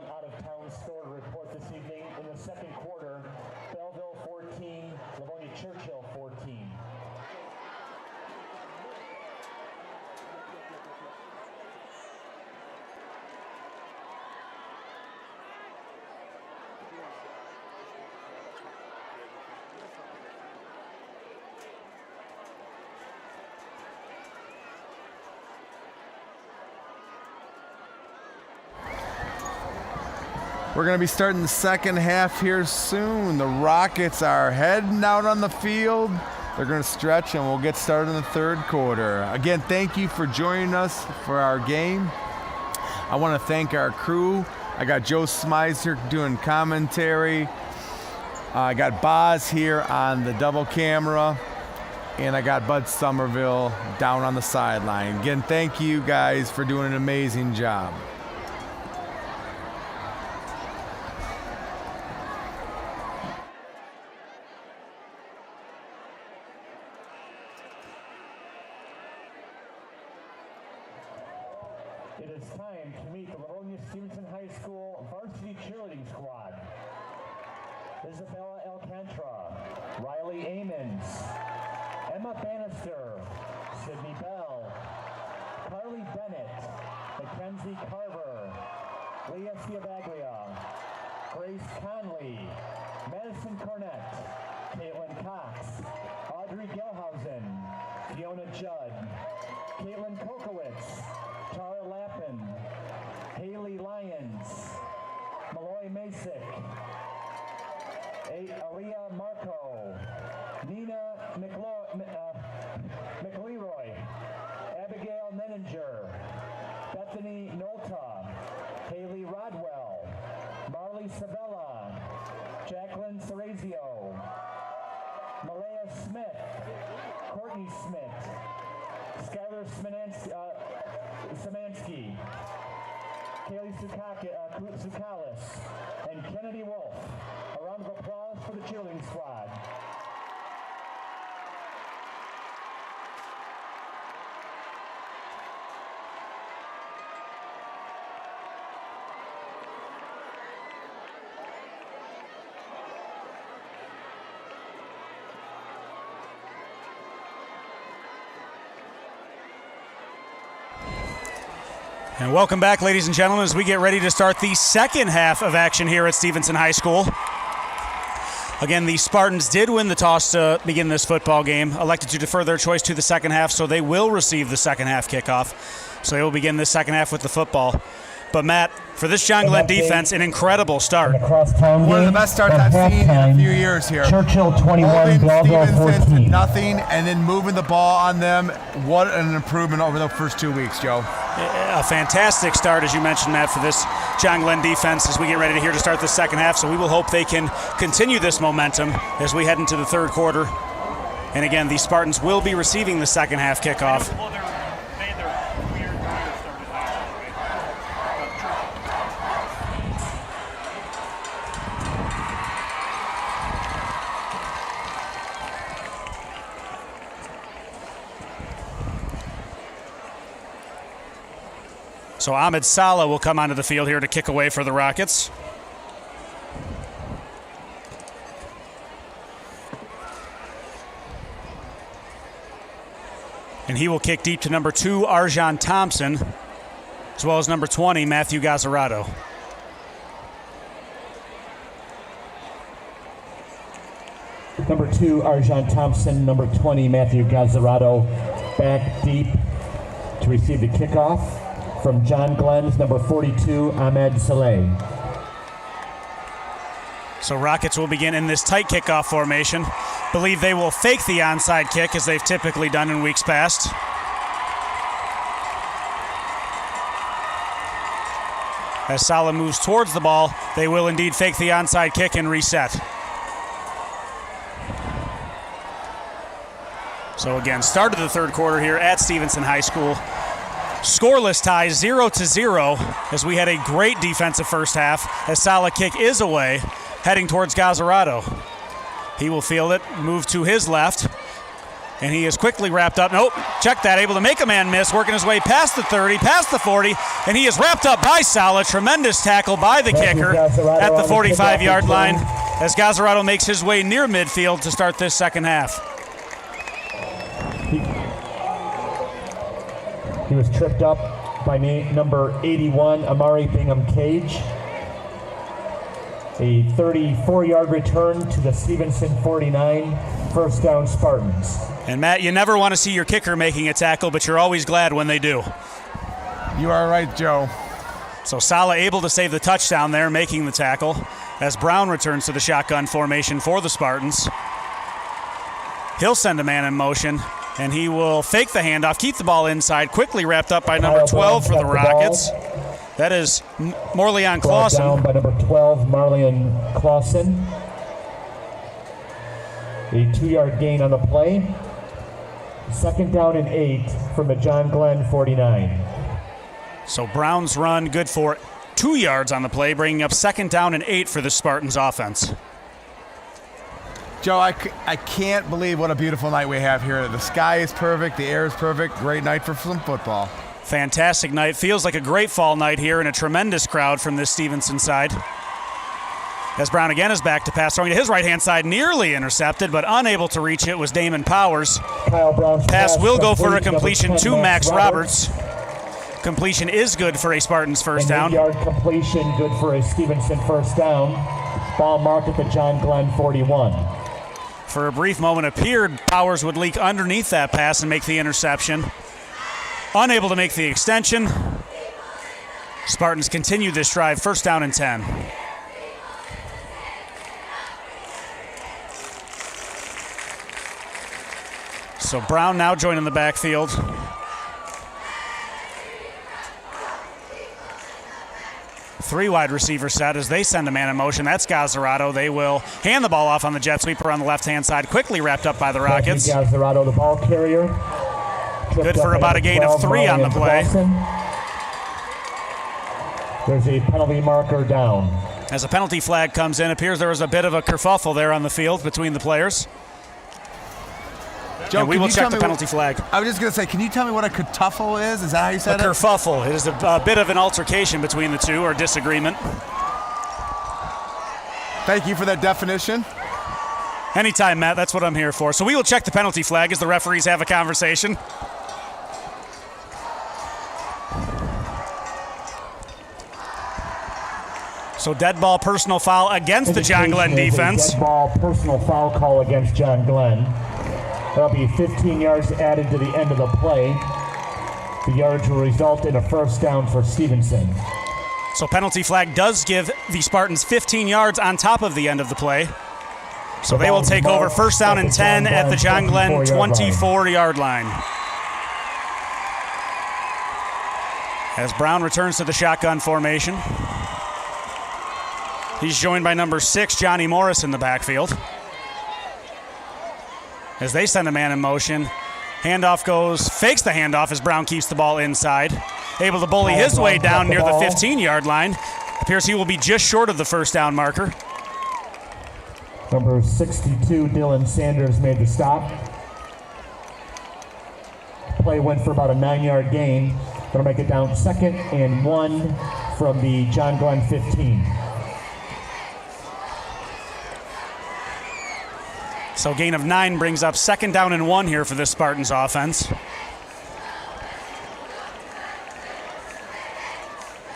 Out-of-town score to report this evening. In the second quarter, Belleville 14, Livonia Churchill 14. We're going to be starting the second half here soon. The Rockets are heading out on the field. They're going to stretch, and we'll get started in the third quarter. Again, thank you for joining us for our game. I want to thank our crew. I got Joe Smyser doing commentary. I got Boz here on the double camera. And I got Bud Somerville down on the sideline. Again, thank you guys for doing an amazing job. It is time to meet the Livonia Stevenson High School varsity cheerleading squad. Isabella Alcantara, Riley Amons, Emma Bannister, Sydney Bell, Carly Bennett, Mackenzie Carver, Leah Ciavaglia, Grace Conley, Madison Cornett, Caitlin Cox, Audrey Gelhausen, Fiona Judd, Caitlin Kokowitz, Tara Lappin, Haley Lyons, Malloy Masick, Aaliyah Marco, Nina McLeroy, Abigail Nenninger, Bethany Nolta, Haley Rodwell, Marley Savella, Jacqueline Cerazio, Malaya Smith, Courtney Smith, Skylar Szymanski, Kaylee Sukalis, and Kennedy Wolf. A round of applause for the cheerleading squad. And welcome back, ladies and gentlemen, as we get ready to start the second half of action here at Stevenson High School. Again, the Spartans did win the toss to begin this football game, elected to defer their choice to the second half, so they will receive the second half kickoff. So they will begin this second half with the football. But Matt, for this John Glenn defense, an incredible start. One of the best starts I've seen in a few years here. Churchill 21, Glasgow 14. To nothing, and then moving the ball on them. What an improvement over the first 2 weeks, Joe. A fantastic start, as you mentioned, Matt, for this John Glenn defense as we get ready here to start the second half. So we will hope they can continue this momentum as we head into the third quarter. And again, the Spartans will be receiving the second half kickoff. So Ahmed Saleh will come onto the field here to kick away for the Rockets. And he will kick deep to number 2, Arjan Thompson, as well as number 20, Matthew Gazzarato. Number 2, Arjan Thompson. Number 20, Matthew Gazzarato, back deep to receive the kickoff from John Glenn's number 42, Ahmed Saleh. So Rockets will begin in this tight kickoff formation. Believe they will fake the onside kick as they've typically done in weeks past. As Saleh moves towards the ball, they will indeed fake the onside kick and reset. So again, start of the third quarter here at Stevenson High School. Scoreless ties, 0-0, as we had a great defensive first half, as Saleh kick is away, heading towards Gazzarato. He will field it, move to his left, and he is quickly wrapped up. Nope, check that, able to make a man miss, working his way past the 30, past the 40, and he is wrapped up by Saleh. Tremendous tackle by the kicker at the 45-yard line, as Gazzarato makes his way near midfield to start this second half. He was tripped up by number 81, Amari Bingham Cage. A 34-yard return to the Stevenson 49, first down Spartans. And Matt, you never want to see your kicker making a tackle, but you're always glad when they do. You are right, Joe. So Saleh able to save the touchdown there, making the tackle, as Brown returns to the shotgun formation for the Spartans. He'll send a man in motion, and he will fake the handoff, keep the ball inside, quickly wrapped up by number 12 for the Rockets. That is Morleon Clausen. Down by number 12, Marleon Clausen. A 2-yard gain on the play. Second down and 8 from the John Glenn 49. So Brown's run good for 2 yards on the play, bringing up second down and 8 for the Spartans offense. Joe, I can't believe what a beautiful night we have here. The sky is perfect. The air is perfect. Great night for some football. Fantastic night. Feels like a great fall night here and a tremendous crowd from this Stevenson side. As Brown again is back to pass, throwing to his right-hand side, nearly intercepted, but unable to reach it was Damon Powers. Pass will go for a completion to Max Roberts. Completion is good for a Spartans first down. 8-yard completion, good for a Stevenson first down. Ball marked at the John Glenn 41. For a brief moment, appeared Powers would leak underneath that pass and make the interception. Unable to make the extension. Spartans continue this drive, first down and 10. So Brown now joining the backfield. Three wide receiver set as they send a man in motion. That's Gazzarato. They will hand the ball off on the jet sweeper on the left-hand side, quickly wrapped up by the Rockets. Gazzarato, the ball carrier. Good for about a gain of 3 on the play. There's a penalty marker down. As a penalty flag comes in, appears there was a bit of a kerfuffle there on the field between the players. Joe, and we will check the penalty flag. I was just going to say, can you tell me what a kerfuffle is? Is that how you said it? A kerfuffle. It is a bit of an altercation between the two, or disagreement. Thank you for that definition. Anytime, Matt. That's what I'm here for. So we will check the penalty flag as the referees have a conversation. So dead ball personal foul against the John Glenn defense. Dead ball personal foul call against John Glenn. That'll be 15 yards added to the end of the play. The yards will result in a first down for Stevenson. So penalty flag does give the Spartans 15 yards on top of the end of the play. So they will take over first down and 10 at the John Glenn 24-yard line. As Brown returns to the shotgun formation. He's joined by number 6, Johnny Morris, in the backfield. As they send a man in motion, handoff goes, fakes the handoff as Brown keeps the ball inside. Able to bully his way down near the 15-yard line. Appears he will be just short of the first down marker. Number 62, Dylan Sanders, made the stop. Play went for about a 9-yard gain. Gonna make it down 2nd and 1 from the John Glenn 15. So gain of 9 brings up second down and 1 here for this Spartans offense.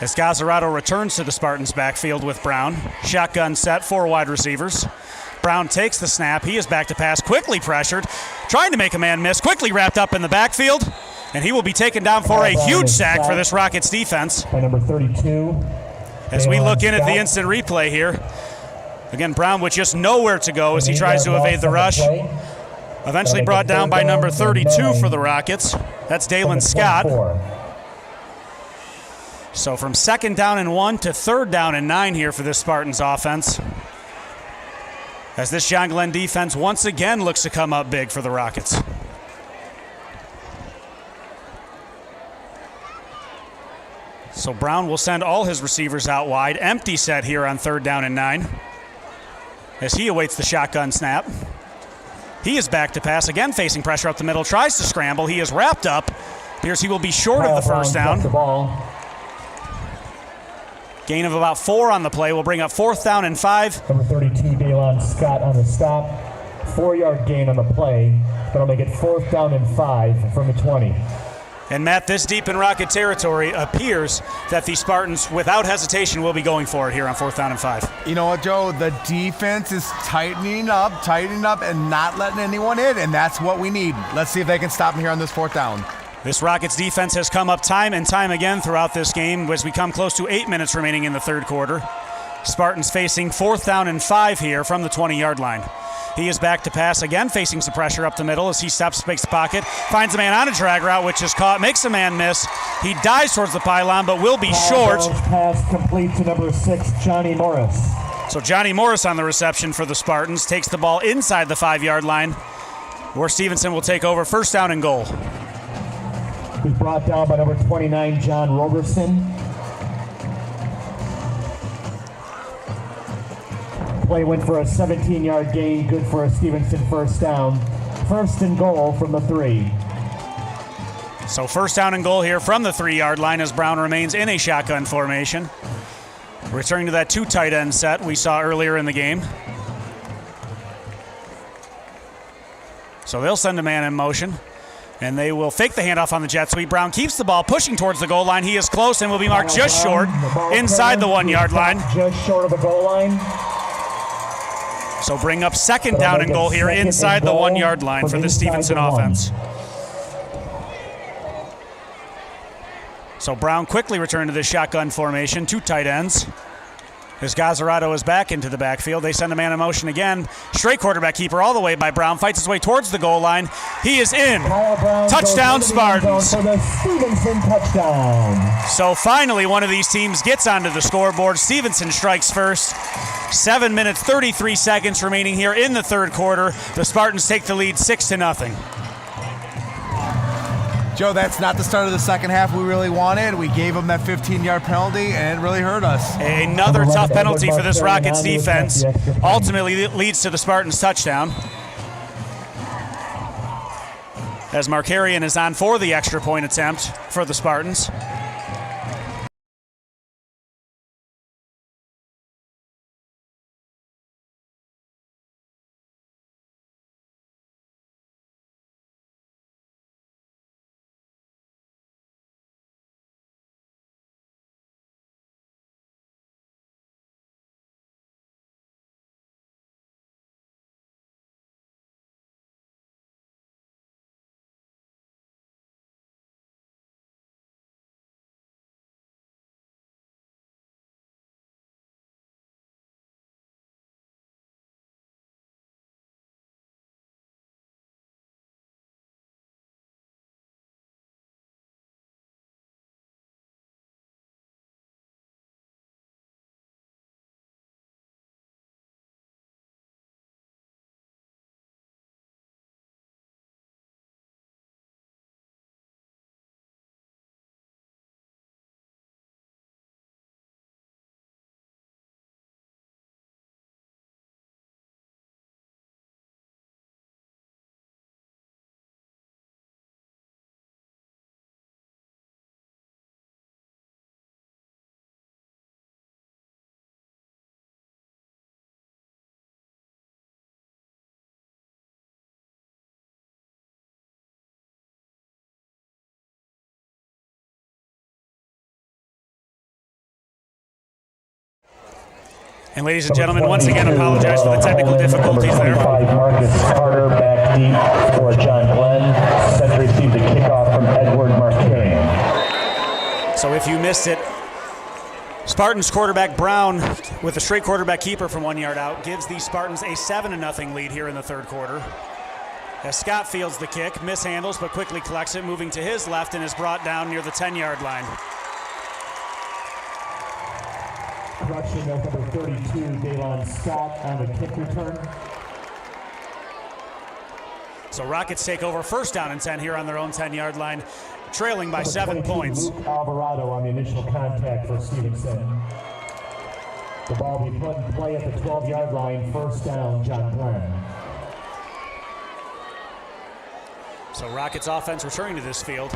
As Gazzarato returns to the Spartans backfield with Brown. Shotgun set, 4 wide receivers. Brown takes the snap. He is back to pass, quickly pressured, trying to make a man miss, quickly wrapped up in the backfield, and he will be taken down for a huge sack for this Rockets defense. By number 32. As we look in at the instant replay here, again, Brown with just nowhere to go as he tries to evade the rush. Eventually brought down by number 32 for the Rockets. That's Dalen Scott. So from second down and 1 to third down and 9 here for this Spartans offense. As this John Glenn defense once again looks to come up big for the Rockets. So Brown will send all his receivers out wide. Empty set here on third down and 9. As he awaits the shotgun snap. He is back to pass, again facing pressure up the middle, tries to scramble. He is wrapped up. Appears he will be short of the first down. Gain of about 4 on the play will bring up fourth down and 5. Number 32, Dalen Scott on the stop. 4-yard gain on the play. That'll make it fourth down and 5 from the 20. And Matt, this deep in Rocket territory, appears that the Spartans, without hesitation, will be going for it here on fourth down and 5. You know what, Joe? The defense is tightening up, and not letting anyone in, and that's what we need. Let's see if they can stop them here on this fourth down. This Rockets defense has come up time and time again throughout this game as we come close to 8 minutes remaining in the third quarter. Spartans facing fourth down and 5 here from the 20-yard line. He is back to pass again, facing some pressure up the middle as he steps, makes the pocket, finds a man on a drag route, which is caught, makes a man miss. He dives towards the pylon, but will be short. Pass complete to number 6, Johnny Morris. So Johnny Morris on the reception for the Spartans takes the ball inside the 5-yard line, where Stevenson will take over, first down and goal. He's brought down by number 29, John Roberson. Play went for a 17-yard gain, good for a Stevenson first down. First and goal from the 3. So first down and goal here from the 3-yard line as Brown remains in a shotgun formation. Returning to that 2 tight end set we saw earlier in the game. So they'll send a man in motion, and they will fake the handoff on the jet sweep. Brown keeps the ball, pushing towards the goal line. He is close and will be marked just short inside the 1-yard line. Just short of the goal line. So bring up second down and goal here inside the 1-yard line for the Stevenson offense. So Brown quickly returned to this shotgun formation, 2 tight ends. As Gazzarato is back into the backfield, they send a man in motion again. Straight quarterback keeper all the way by Brown, fights his way towards the goal line. He is in. Touchdown Spartans. For the Stevenson touchdown. So finally one of these teams gets onto the scoreboard. Stevenson strikes first. 7 minutes, 33 seconds remaining here in the third quarter. The Spartans take the lead 6-0. Joe, that's not the start of the second half we really wanted. We gave them that 15-yard penalty, and it really hurt us. Another tough penalty for this Rockets defense. Ultimately leads to the Spartans' touchdown. As Markarian is on for the extra point attempt for the Spartans. And ladies and gentlemen, once again, apologize for the technical difficulties there. Marcus Carter back deep for John Glenn. Set to receive the kickoff from Edward Markarian. So if you missed it, Spartans quarterback Brown, with a straight quarterback keeper from 1 yard out, gives the Spartans a 7-0 lead here in the third quarter. As Scott fields the kick, mishandles but quickly collects it, moving to his left, and is brought down near the 10-yard line. Rushing number 32, Daylon Scott on the kick return. So Rockets take over first down and 10 here on their own 10-yard line, trailing by 7 points. Luke Alvarado on the initial contact for Stevenson. The ball will be put in play at the 12-yard line, first down, John Glenn. So Rockets offense returning to this field,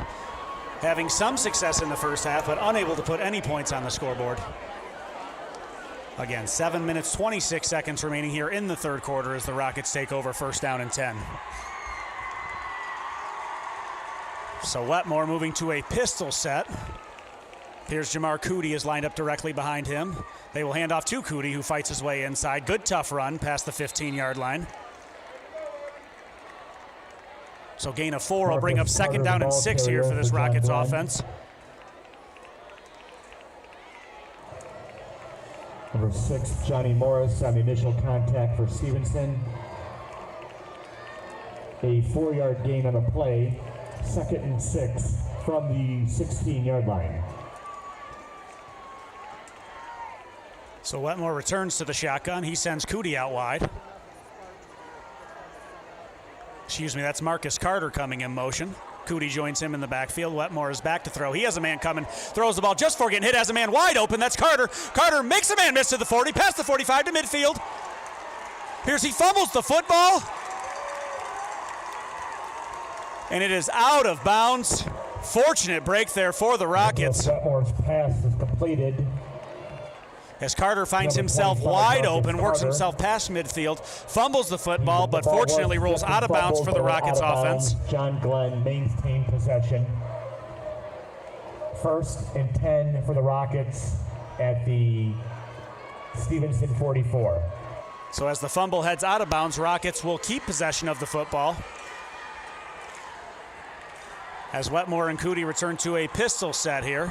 having some success in the first half, but unable to put any points on the scoreboard. Again, 7 minutes, 26 seconds remaining here in the third quarter as the Rockets take over first down and 10. So Wetmore moving to a pistol set. Here's Jamar Cootie is lined up directly behind him. They will hand off to Cootie, who fights his way inside. Good tough run past the 15-yard line. So gain of 4 will bring up second down and 6 here for this Rockets offense. Number 6, Johnny Morris on the initial contact for Stevenson. a 4-yard gain on the play, 2nd and 6 from the 16-yard line. So Wetmore returns to the shotgun. He sends Cootie out wide. Excuse me, that's Marcus Carter coming in motion. Cootie joins him in the backfield. Wetmore is back to throw. He has a man coming, throws the ball just before getting hit, has a man wide open. That's Carter. Carter makes a man miss to the 40, past the 45 to midfield. Here's he fumbles the football. And it is out of bounds. Fortunate break there for the Rockets. Wetmore's pass is completed. As Carter finds himself wide open, works himself past midfield, fumbles the football, but fortunately rolls out of bounds for the Rockets offense. John Glenn maintained possession. 1st and 10 for the Rockets at the Stevenson 44. So as the fumble heads out of bounds, Rockets will keep possession of the football. As Wetmore and Cootie return to a pistol set here.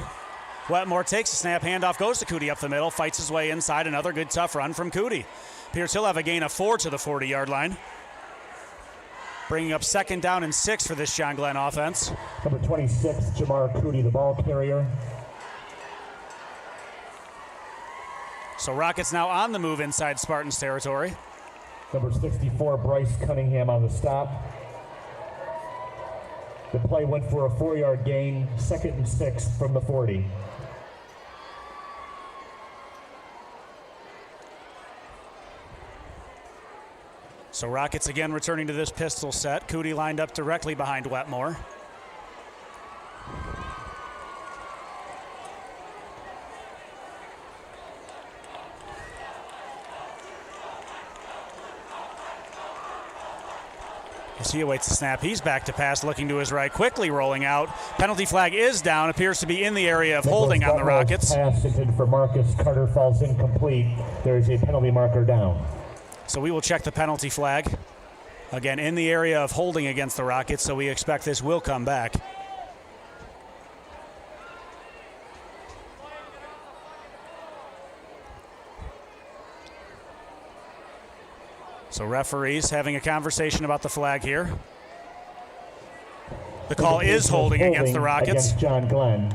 Wetmore takes a snap, handoff goes to Cootie up the middle, fights his way inside, another good tough run from Cootie. Appears he'll have a gain of 4 to the 40-yard line. Bringing up 2nd down and 6 for this John Glenn offense. Number 26, Jamar Cootie, the ball carrier. So Rockets now on the move inside Spartans territory. Number 64, Bryce Cunningham on the stop. The play went for a 4-yard gain, 2nd and 6 from the 40. So Rockets again returning to this pistol set. Cootie lined up directly behind Wetmore. As he awaits the snap, he's back to pass, looking to his right, quickly rolling out. Penalty flag is down, appears to be in the area of holding on the Rockets. Pass intended for Marcus Carter falls incomplete. There is a penalty marker down. So we will check the penalty flag. Again, in the area of holding against the Rockets, so we expect this will come back. So referees having a conversation about the flag here. The call is holding against the Rockets. Against John Glenn.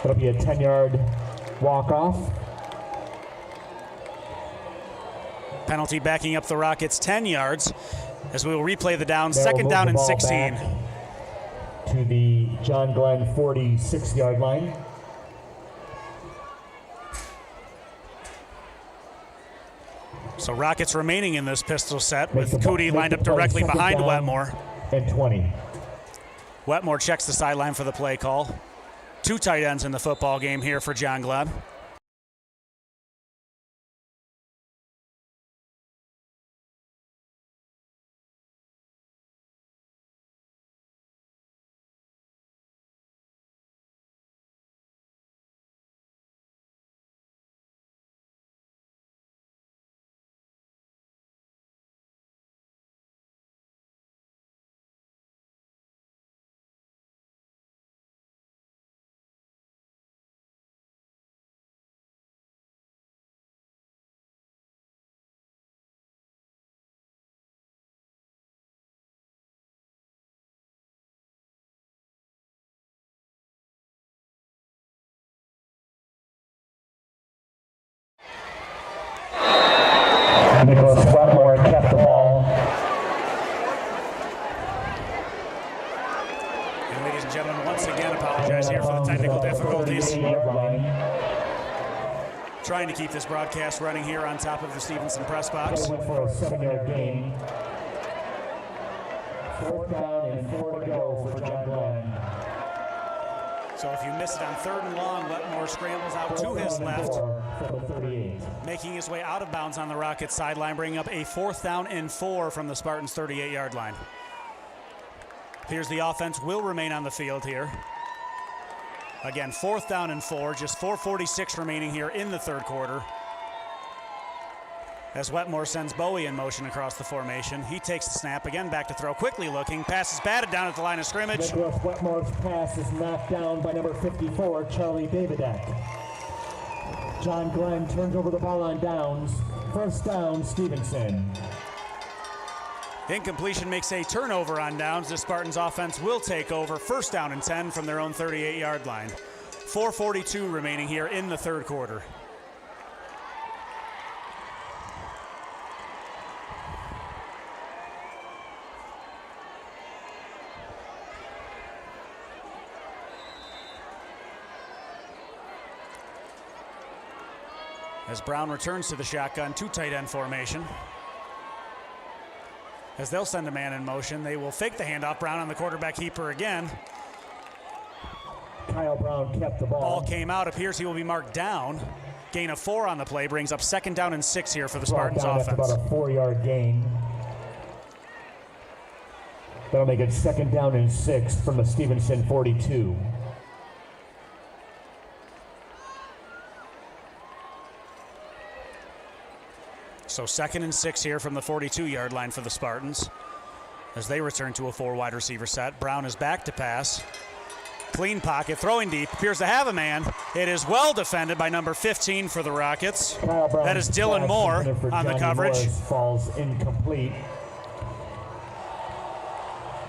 It'll be a 10-yard walk-off. Penalty backing up the Rockets 10 yards as we will replay the down. 2nd down and 16. To the John Glenn 46-yard line. So Rockets remaining in this pistol set with Cootie lined up directly behind Wetmore. And 20. Wetmore checks the sideline for the play call. 2 tight ends in the football game here for John Glenn. Nicholas Wetmore kept the ball. And ladies and gentlemen, once again, apologize here for the technical difficulties. Trying to keep this broadcast running here on top of the Stevenson press box. Went for a 7-yard gain. 4th down and 4 to go for John Glenn. So if you miss it on 3rd and long, Wetmore scrambles out to his left, making his way out of bounds on the Rockets sideline, bringing up a 4th down and 4 from the Spartans' 38-yard line. Here's the offense will remain on the field here. Again, 4th down and 4, just 4:46 remaining here in the 3rd quarter. As Wetmore sends Bowie in motion across the formation. He takes the snap, again back to throw, quickly looking, pass is batted down at the line of scrimmage. Nicholas Wetmore's pass is knocked down by number 54, Charlie Davidek. John Glenn turns over the ball on downs. 1st down, Stevenson. Incompletion makes a turnover on downs. The Spartans offense will take over. First down and 10 from their own 38-yard line. 4:42 remaining here in the third quarter. As Brown returns to the shotgun, two tight end formation. As they'll send a man in motion, they will fake the handoff. Brown on the quarterback keeper again. Kyle Brown kept the ball. Ball came out. Appears he will be marked down. Gain of 4 on the play brings up 2nd down and 6 here for the Spartans offense. About a 4-yard gain. That'll make it 2nd down and 6 from the Stevenson 42. So 2nd and 6 here from the 42-yard line for the Spartans as they return to a 4 wide receiver set. Brown is back to pass. Clean pocket, throwing deep, appears to have a man. It is well defended by number 15 for the Rockets. That is Dylan Moore on the coverage. Morris falls incomplete.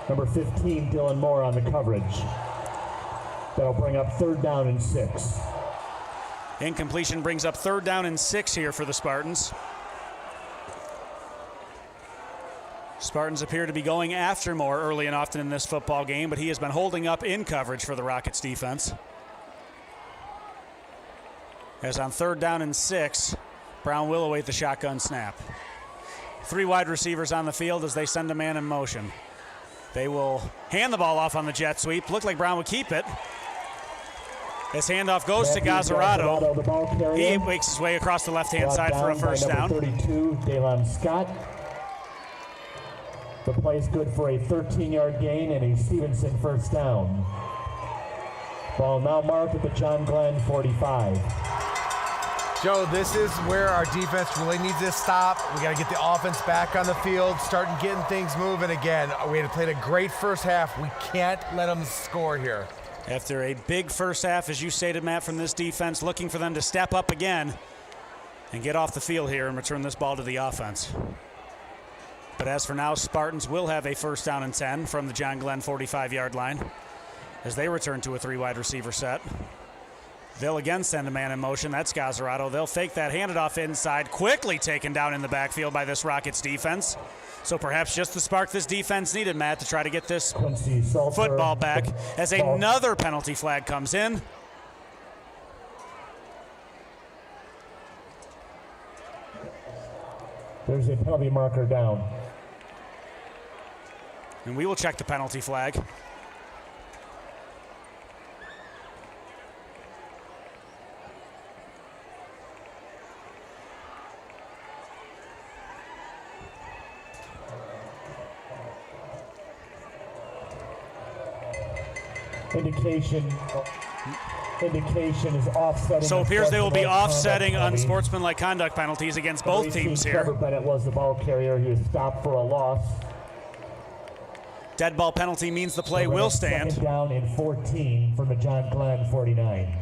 Number 15, Dylan Moore on the coverage. That'll bring up 3rd down and 6. Incompletion brings up 3rd down and 6 here for the Spartans. Spartans appear to be going after Moore early and often in this football game, but he has been holding up in coverage for the Rockets defense. As on 3rd down and 6, Brown will await the shotgun snap. 3 wide receivers on the field as they send a man in motion. They will hand the ball off on the jet sweep. Looked like Brown would keep it. As handoff goes to Gazzarato. He makes his way across the left-hand side for a first down. 32, Daylan Scott. The play's good for a 13-yard gain and a Stevenson first down. Ball now marked at the John Glenn 45. Joe, this is where our defense really needs to stop. We got to get the offense back on the field, starting getting things moving again. We had played a great first half. We can't let them score here. After a big first half, as you stated, Matt, from this defense, looking for them to step up again and get off the field here and return this ball to the offense. But as for now, Spartans will have a first down and 10 from the John Glenn 45-yard line as they return to a 3 wide receiver set. They'll again send a man in motion. That's Gazzarato. They'll fake that, hand it off inside, quickly taken down in the backfield by this Rockets defense. So perhaps just the spark this defense needed, Matt, to try to get this football back as another penalty flag comes in. There's a penalty marker down. And we will check the penalty flag. Indication is offsetting. So it appears they will be offsetting unsportsmanlike conduct penalties against both teams here. Trevor Bennett was the ball carrier. He was stopped for a loss. Dead ball penalty means the play will stand. 2nd down and 14 from the John Glenn 49.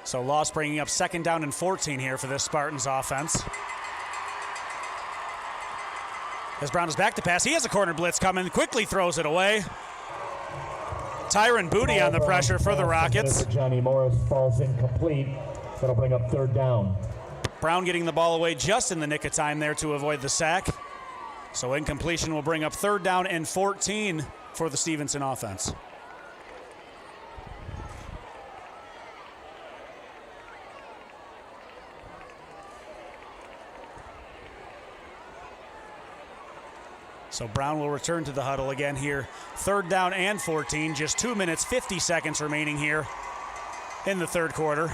So loss bringing up 2nd down and 14 here for this Spartans offense. As Brown is back to pass, he has a corner blitz coming, quickly throws it away. Tyron Booty on the pressure for the Rockets. Johnny Morris falls incomplete. That'll bring up 3rd down. Brown getting the ball away just in the nick of time there to avoid the sack. So incompletion will bring up 3rd down and 14 for the Stevenson offense. So Brown will return to the huddle again here. 3rd down and 14, just 2 minutes, 50 seconds remaining here in the third quarter.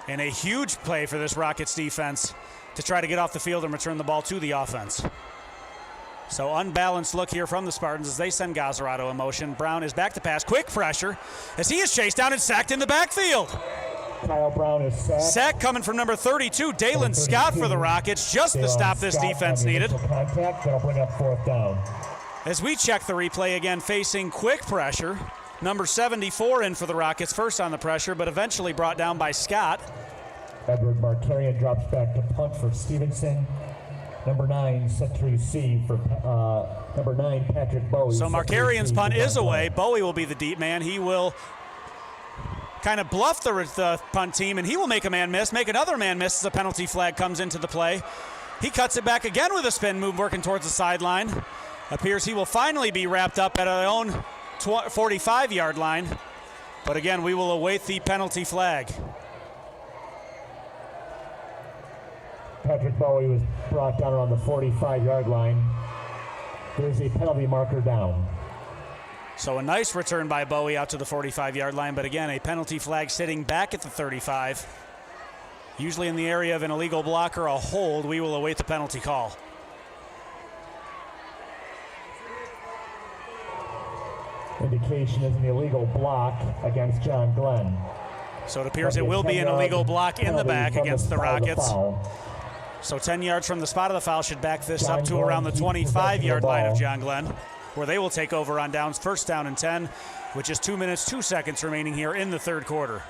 And a huge play for this Rockets defense to try to get off the field and return the ball to the offense. So unbalanced look here from the Spartans as they send Gazzarato in motion. Brown is back to pass, quick pressure as he is chased down and sacked in the backfield. Kyle Brown is sacked. Sack coming from number 32, Daylan Scott for the Rockets, just the stop this defense needed. Contact, that'll bring up 4th down. As we check the replay again, facing quick pressure. Number 74 in for the Rockets, first on the pressure, but eventually brought down by Scott. Edward Markarian drops back to punt for Stevenson. Number 9 set to receive for number 9 Patrick Bowie. So Markarian's punt is away. Bowie will be the deep man. He will kind of bluff the punt team, and he will make a man miss, make another man miss as a penalty flag comes into the play. He cuts it back again with a spin move working towards the sideline. Appears he will finally be wrapped up at our own 45-yard line. But again, we will await the penalty flag. Patrick Bowie was brought down around the 45-yard line. There's a penalty marker down. So a nice return by Bowie out to the 45-yard line, but again, a penalty flag sitting back at the 35. Usually in the area of an illegal block or a hold, we will await the penalty call. Indication is an illegal block against John Glenn. So it appears it will be an illegal block in the back against the Rockets. So 10 yards from the spot of the foul should back this up to around the 25-yard line of John Glenn, where they will take over on downs, first down and 10, with just 2 minutes, 2 seconds remaining here in the third quarter.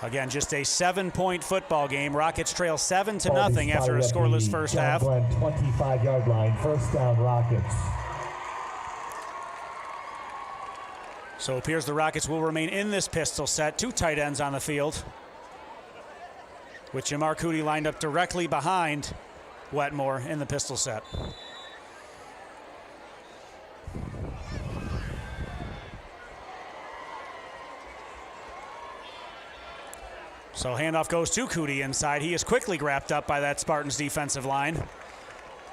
Again, just a 7-point football game. Rockets trail 7-0 after a scoreless first half. John Glenn 25-yard line, first down Rockets. So it appears the Rockets will remain in this pistol set. 2 tight ends on the field, with Jamar Cootie lined up directly behind Wetmore in the pistol set. So handoff goes to Cootie inside. He is quickly wrapped up by that Spartans defensive line.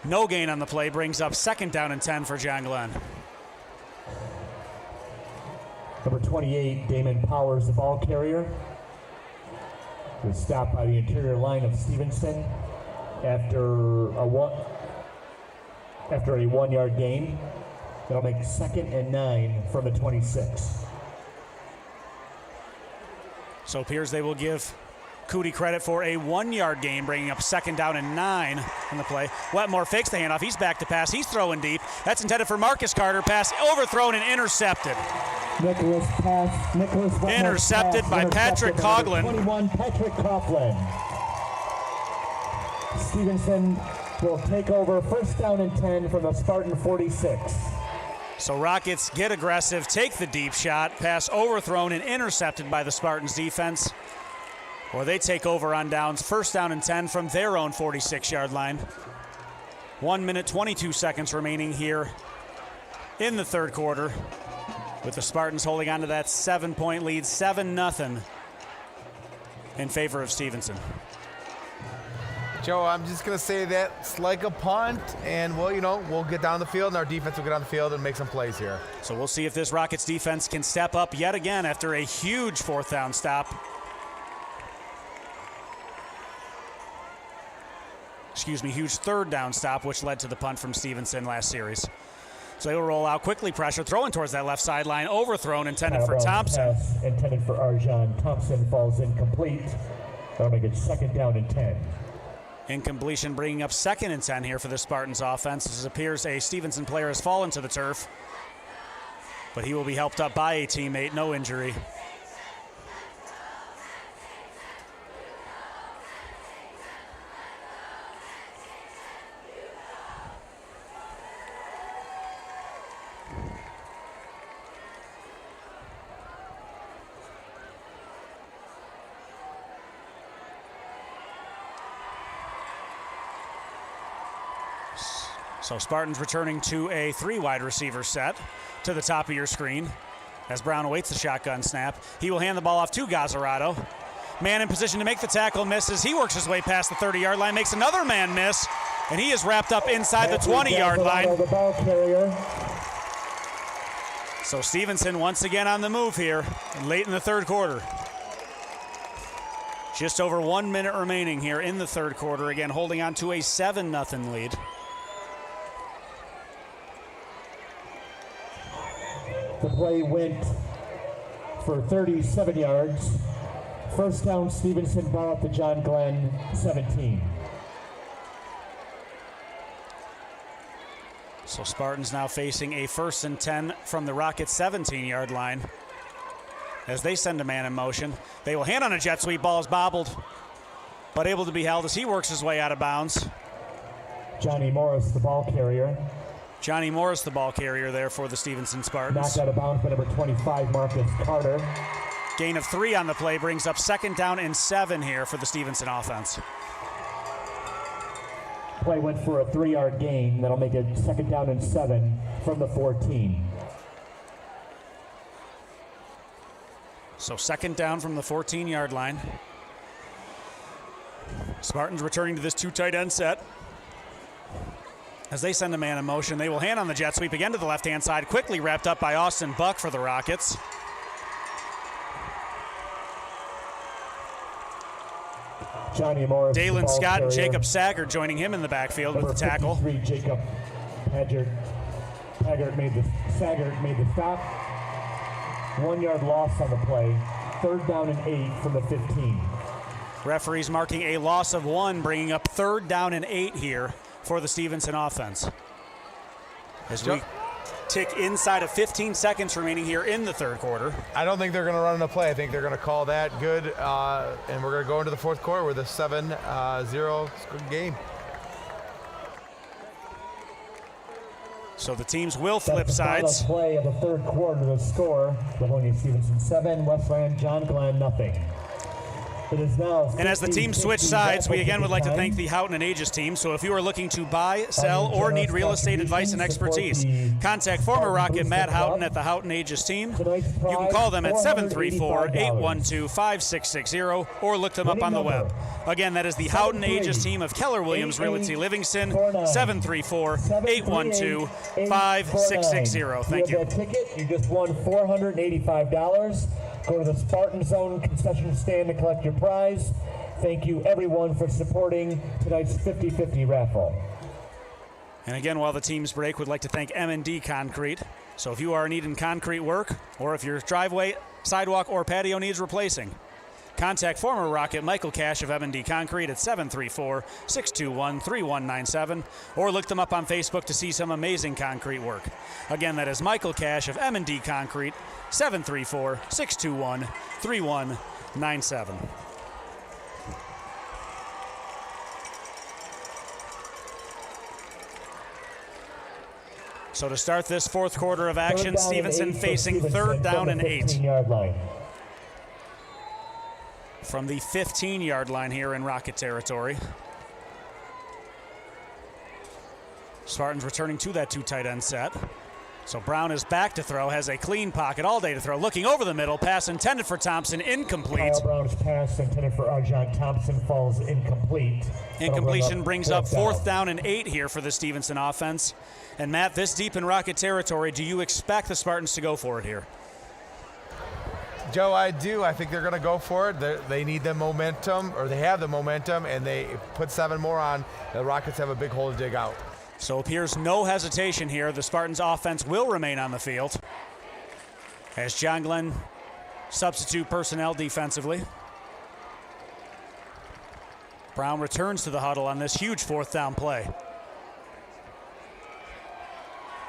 No gain on the play, brings up second down and 10 for John Glenn. Number 28, Damon Powers, the ball carrier, was stopped by the interior line of Stevenson after a 1-yard gain. That'll make 2nd and 9 from the 26. So it appears they will give Cootie credit for a 1-yard gain, bringing up second down and 9 on the play. Wetmore fakes the handoff. He's back to pass. He's throwing deep. That's intended for Marcus Carter. Pass overthrown and intercepted. Nicholas intercepted by Patrick Coughlin. 21, Patrick Coughlin. Stevenson will take over first down and 10 from the Spartan 46. So Rockets get aggressive, take the deep shot, pass overthrown and intercepted by the Spartans defense. Or they take over on downs, first down and 10 from their own 46-yard line. 1 minute, 22 seconds remaining here in the third quarter, with the Spartans holding on to that 7-point lead, 7-0 in favor of Stevenson. Joe, I'm just going to say that's like a punt, and we'll get down the field, and our defense will get on the field and make some plays here. So we'll see if this Rockets defense can step up yet again after a huge fourth down stop. Huge third down stop, which led to the punt from Stevenson last series. So they will roll out quickly, pressure, throwing towards that left sideline, overthrown, intended for Thompson. Pass intended for Arjan Thompson falls incomplete. That'll make it second down and 10. Incompletion bringing up second and 10 here for the Spartans offense. As it appears a Stevenson player has fallen to the turf, but he will be helped up by a teammate, no injury. So Spartans returning to a 3 wide receiver set to the top of your screen as Brown awaits the shotgun snap. He will hand the ball off to Gazzarato. Man in position to make the tackle, misses. He works his way past the 30-yard line, makes another man miss, and he is wrapped up inside the 20-yard line. The ball carrier. So Stevenson once again on the move here late in the third quarter. Just over 1 minute remaining here in the third quarter, again holding on to a 7-0 lead. The play went for 37 yards. First down, Stevenson, ball up to John Glenn, 17. So Spartans now facing a 1st and 10 from the Rockets 17-yard line. As they send a man in motion, they will hand on a jet sweep. Ball is bobbled, but able to be held as he works his way out of bounds. Johnny Morris, the ball carrier. Johnny Morris, the ball carrier there for the Stevenson Spartans. Knocked out of bounds by number 25, Marcus Carter. Gain of 3 on the play brings up 2nd down and 7 here for the Stevenson offense. Play went for a 3-yard gain. That'll make it 2nd down and 7 from the 14. So 2nd down from the 14-yard line. Spartans returning to this 2 tight end set. As they send a man in motion, they will hand on the jet sweep again to the left-hand side, quickly wrapped up by Austin Buck for the Rockets. Johnny Morris, Dalen Scott and carrier. Jacob Sager joining him in the backfield Number with the tackle. 53, Jacob Saggart made the stop. 1-yard loss on the play. 3rd down and 8 from the 15. Referees marking a loss of 1, bringing up 3rd down and 8 here for the Stevenson offense. As we tick inside of 15 seconds remaining here in the 3rd quarter. I don't think they're going to run a play. I think they're going to call that good, and we're going to go into the 4th quarter with a 7-0 game. So the teams will flip That's the final sides. play of the 3rd quarter. The score: Livonia Stevenson 7, Westland John Glenn nothing. It is now. And as the teams switch sides, we again would like to thank the Howton and Agius team. So if you are looking to buy, sell, or need real estate advice and expertise, contact former Rocket Matt Howton at the Howton Agius team. You can call them at 734-812-5660 or look them up on the web. Again, that is the Howton Agius team of Keller Williams Realty Livingston, 734-812-5660. Thank you. That ticket, you just won $485. Go to the Spartan Zone concession stand to collect your prize. Thank you, everyone, for supporting tonight's 50-50 raffle. And again, while the teams break, we'd like to thank M&D Concrete. So if you are needing concrete work, or if your driveway, sidewalk, or patio needs replacing, contact former Rocket Michael Cash of M&D Concrete at 734-621-3197, or look them up on Facebook to see some amazing concrete work. Again, that is Michael Cash of M&D Concrete, 734-621-3197. So to start this 4th quarter of action, Stevenson facing 3rd down and 8. From the 15-yard line here in Rocket territory. Spartans returning to that 2 tight end set. So Brown is back to throw, has a clean pocket all day to throw. Looking over the middle, pass intended for Thompson, incomplete. Kyle Brown's pass intended for Arjan Thompson falls incomplete. Incompletion brings up 4th down and 8 here for the Stevenson offense. And Matt, this deep in Rocket territory, do you expect the Spartans to go for it here? Joe, I do. I think they're going to go for it. They need the momentum, or they have the momentum, and they put 7 more on. The Rockets have a big hole to dig out. So appears no hesitation here. The Spartans offense will remain on the field as John Glenn substitute personnel defensively. Brown returns to the huddle on this huge 4th down play.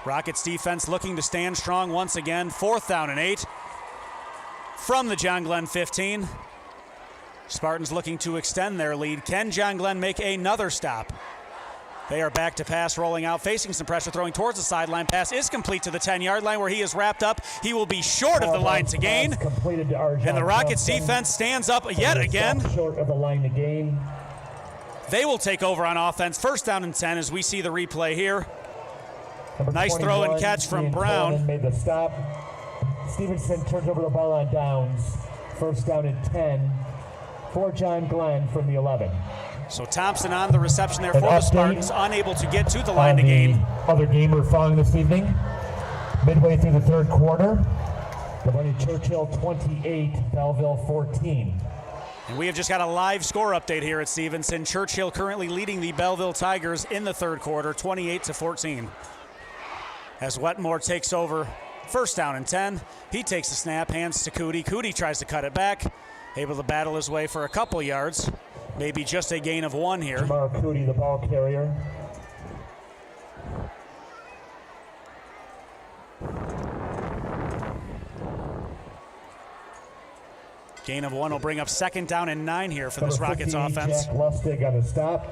Rockets defense looking to stand strong once again. 4th down and 8 from the John Glenn 15. Spartans looking to extend their lead. Can John Glenn make another stop? They are back to pass, rolling out, facing some pressure, throwing towards the sideline. Pass is complete to the 10-yard line where he is wrapped up. He will be short of the line to gain. And the Rockets defense stands up yet again. Short of the line to gain. They will take over on offense. 1st down and 10 as we see the replay here. Nice throw and catch from Brown. Made the stop. Stevenson turns over the ball on downs. 1st down and 10 for John Glenn from the 11. So Thompson on the reception there for the Spartans, unable to get to the line to gain. Other game we're following this evening, midway through the 3rd quarter, Livonia Churchill 28, Belleville 14. And we have just got a live score update here at Stevenson. Churchill currently leading the Belleville Tigers in the 3rd quarter, 28-14. As Wetmore takes over 1st down and 10. He takes the snap, hands to Cootie. Cootie tries to cut it back, able to battle his way for a couple yards. Maybe just a gain of 1 here. Jamar Cootie, the ball carrier. Gain of 1 will bring up 2nd down and 9 here for this Number Rockets 15, offense. Jack Lustig on the stop.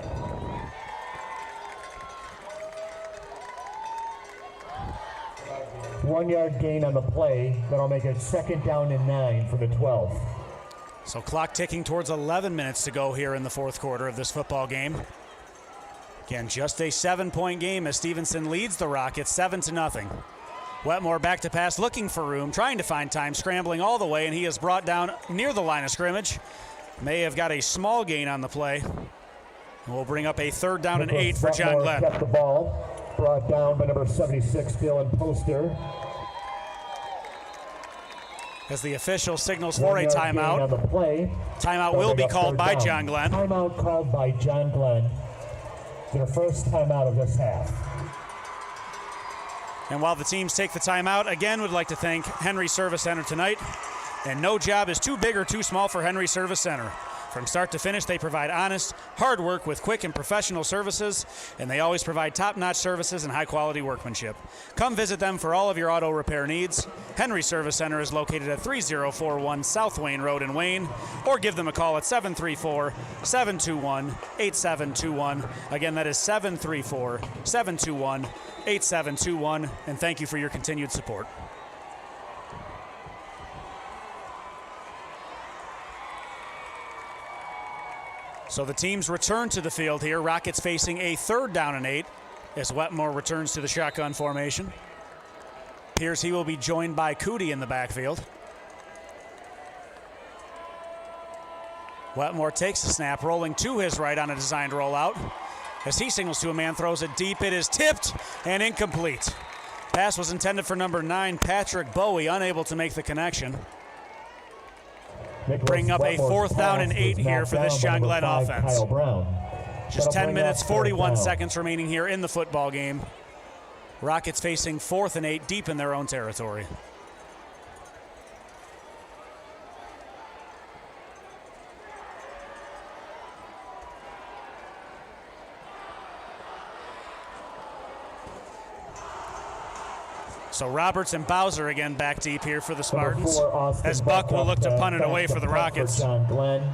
One-yard gain on the play. That'll make it 2nd down and 9 for the 12. So clock ticking towards 11 minutes to go here in the 4th quarter of this football game. Again, just a 7-point game as Stevenson leads the Rockets 7-0. Wetmore back to pass, looking for room, trying to find time, scrambling all the way, and he is brought down near the line of scrimmage. May have got a small gain on the play. We'll bring up a 3rd down and 8 for John Glenn. Kept the ball, brought down by number 76, Dylan Poster. As the official signals for a timeout. On the play. Timeout will be called by John Glenn. Timeout called by John Glenn. Their first timeout of this half. And while the teams take the timeout, again, would like to thank Henry Service Center tonight. And no job is too big or too small for Henry Service Center. From start to finish, they provide honest, hard work with quick and professional services, and they always provide top-notch services and high-quality workmanship. Come visit them for all of your auto repair needs. Henry Service Center is located at 3041 South Wayne Road in Wayne, or give them a call at 734-721-8721. Again, that is 734-721-8721, and thank you for your continued support. So the teams return to the field here. Rockets facing a 3rd down and 8 as Wetmore returns to the shotgun formation. Appears he will be joined by Cootie in the backfield. Wetmore takes the snap, rolling to his right on a designed rollout. As he signals to a man, throws it deep. It is tipped and incomplete. Pass was intended for number 9, Patrick Bowie, unable to make the connection. Bring up a 4th down and 8 here for this John Glenn offense. Just 10 minutes, 41 seconds remaining here in the football game. Rockets facing 4th and 8 deep in their own territory. So Roberts and Bowser again back deep here for the Spartans, as Buck will look to punt it away for the Rockets. John Glenn.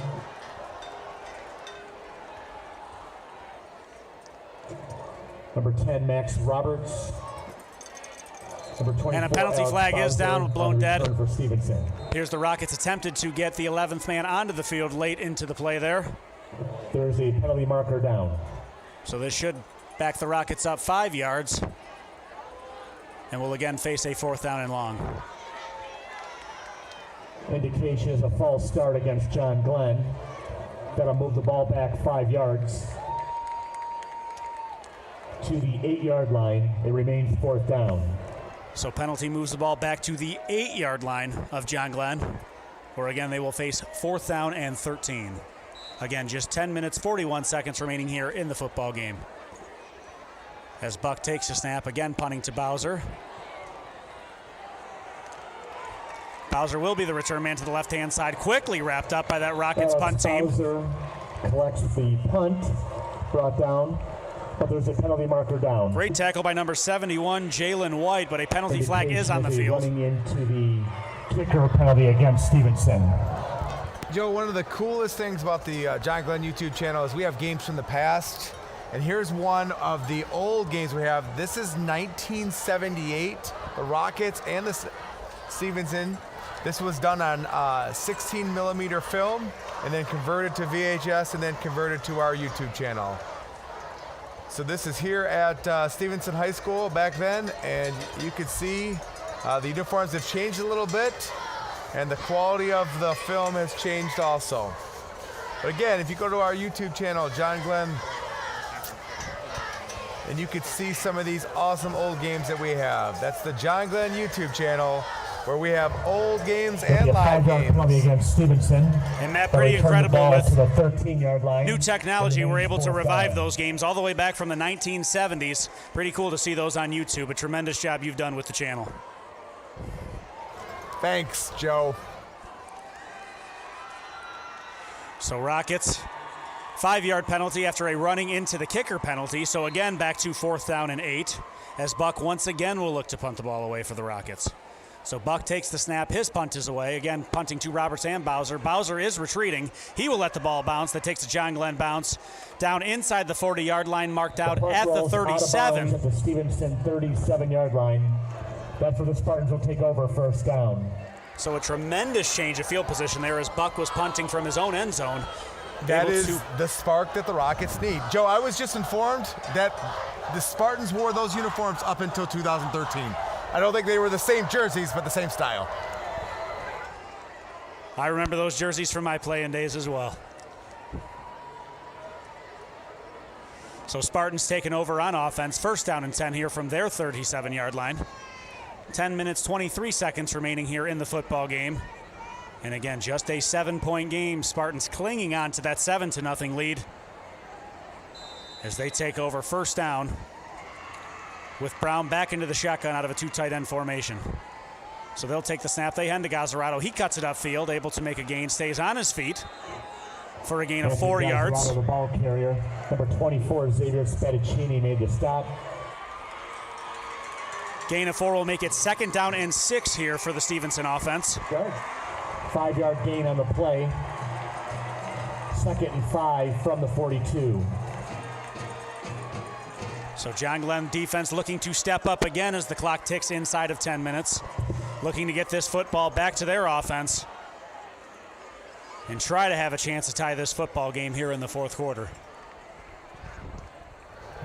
Number 10, Max Roberts. Number 24, and a penalty flag is down, blown dead. For Stevenson. Here's the Rockets attempted to get the 11th man onto the field late into the play there. There's a penalty marker down. So this should back the Rockets up 5 yards. And will again face a 4th down and long. Indication is a false start against John Glenn. That'll move the ball back 5 yards to the 8-yard line. It remains 4th down. So penalty moves the ball back to the 8-yard line of John Glenn, where again they will face 4th down and 13. Again, just 10 minutes, 41 seconds remaining here in the football game. As Buck takes a snap, again punting to Bowser. Bowser will be the return man to the left-hand side, quickly wrapped up by that Rockets punt team. Bowser collects the punt, brought down, but there's a penalty marker down. Great tackle by number 71, Jalen White, but a penalty flag is on the field. Running into the kicker penalty against Stevenson. Joe, one of the coolest things about the John Glenn YouTube channel is we have games from the past. And here's one of the old games we have. This is 1978, the Rockets and the Stevenson. This was done on 16 millimeter film and then converted to VHS and then converted to our YouTube channel. So this is here at Stevenson High School back then, and you can see the uniforms have changed a little bit and the quality of the film has changed also. But again, if you go to our YouTube channel, John Glenn, and you could see some of these awesome old games that we have. That's the John Glenn YouTube channel, where we have old games and live games. Penalty against Stevenson. And Matt, pretty incredible with to the 13-yard line. New technology. We're able to revive those games all the way back from the 1970s. Pretty cool to see those on YouTube. A tremendous job you've done with the channel. Thanks, Joe. So Rockets, 5-yard penalty after a running into the kicker penalty. So again, back to 4th down and 8, as Buck once again will look to punt the ball away for the Rockets. So Buck takes the snap. His punt is away. Again, punting to Roberts and Bowser. Bowser is retreating. He will let the ball bounce. That takes a John Glenn bounce down inside the 40-yard line, marked out at the 37. At the Stevenson 37-yard line. That's where the Spartans will take over first down. So a tremendous change of field position there as Buck was punting from his own end zone. That is the spark that the Rockets need. Joe, I was just informed that the Spartans wore those uniforms up until 2013. I don't think they were the same jerseys, but the same style. I remember those jerseys from my playing days as well. So Spartans taking over on offense. First down and 10 here from their 37-yard line. 10 minutes, 23 seconds remaining here in the football game. And again, just a 7-point game. Spartans clinging on to that 7-0 lead as they take over first down with Brown back into the shotgun out of a 2 tight end formation. So they'll take the snap. They hand to Gazzarato. He cuts it upfield, able to make a gain, stays on his feet for a gain of 4 yards. The ball carrier, number 24, Xavier Spedicini, made the stop. Gain of 4 will make it 2nd down and 6 here for the Stevenson offense. Good. 5-yard gain on the play. 2nd and 5 from the 42. So John Glenn defense looking to step up again as the clock ticks inside of 10 minutes. Looking to get this football back to their offense and try to have a chance to tie this football game here in the fourth quarter.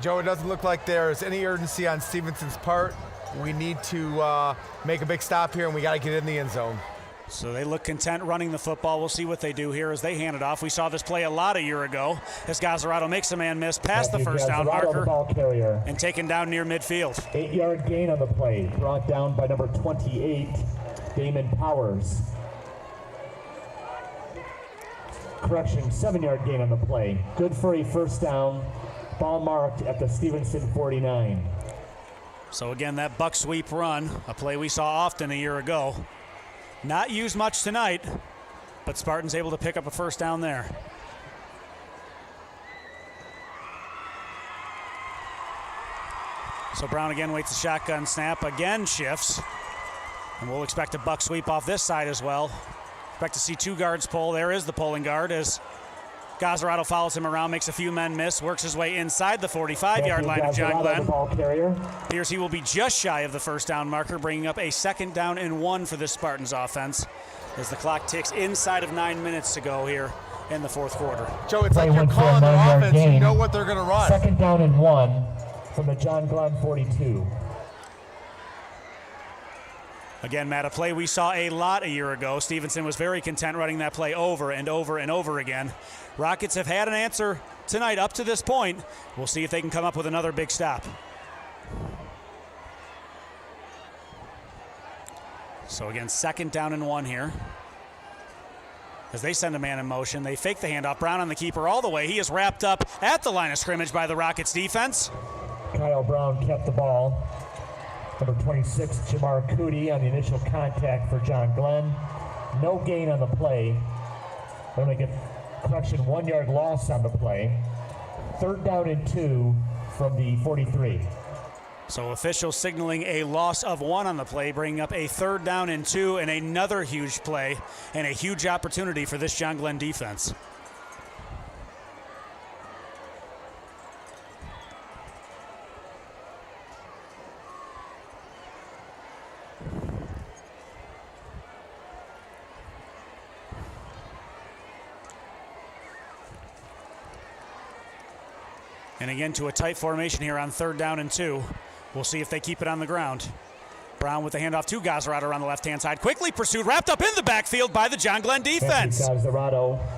Joe, it doesn't look like there's any urgency on Stevenson's part. We need to make a big stop here, and we got to get in the end zone. So they look content running the football. We'll see what they do here as they hand it off. We saw this play a lot a year ago as Gazzarato makes a man miss past the first down marker and taken down near midfield. 8-yard gain on the play, brought down by number 28, Damon Powers. Correction, 7-yard gain on the play. Good for a first down. Ball marked at the Stevenson 49. So again, that buck sweep run, a play we saw often a year ago. Not used much tonight, but Spartans able to pick up a first down there. So Brown again waits the shotgun snap, again shifts. And we'll expect a buck sweep off this side as well. Expect to see 2 guards pull. There is the pulling guard as Gazzarato follows him around, makes a few men miss, works his way inside the 45-yard line of John Glenn. Appears he will be just shy of the first down marker, bringing up a 2nd down and 1 for this Spartans offense as the clock ticks inside of 9 minutes to go here in the fourth quarter. Joe, it's like you're calling their offense. You know what they're going to run. 2nd down and 1 from the John Glenn 42. Again, Matt, a play we saw a lot a year ago. Stevenson was very content running that play over and over and over again. Rockets have had an answer tonight up to this point. We'll see if they can come up with another big stop. So again, 2nd down and 1 here. As they send a man in motion, they fake the handoff. Brown on the keeper all the way. He is wrapped up at the line of scrimmage by the Rockets defense. Kyle Brown kept the ball. Number 26, Jamar Cootie on the initial contact for John Glenn. No gain on the play. They're going to get correction, 1-yard loss on the play. 3rd down and 2 from the 43. So officials signaling a loss of 1 on the play, bringing up a 3rd down and 2 and another huge play and a huge opportunity for this John Glenn defense. And again to a tight formation here on 3rd down and 2. We'll see if they keep it on the ground. Brown with the handoff to Gazzarato on the left-hand side. Quickly pursued, wrapped up in the backfield by the John Glenn defense.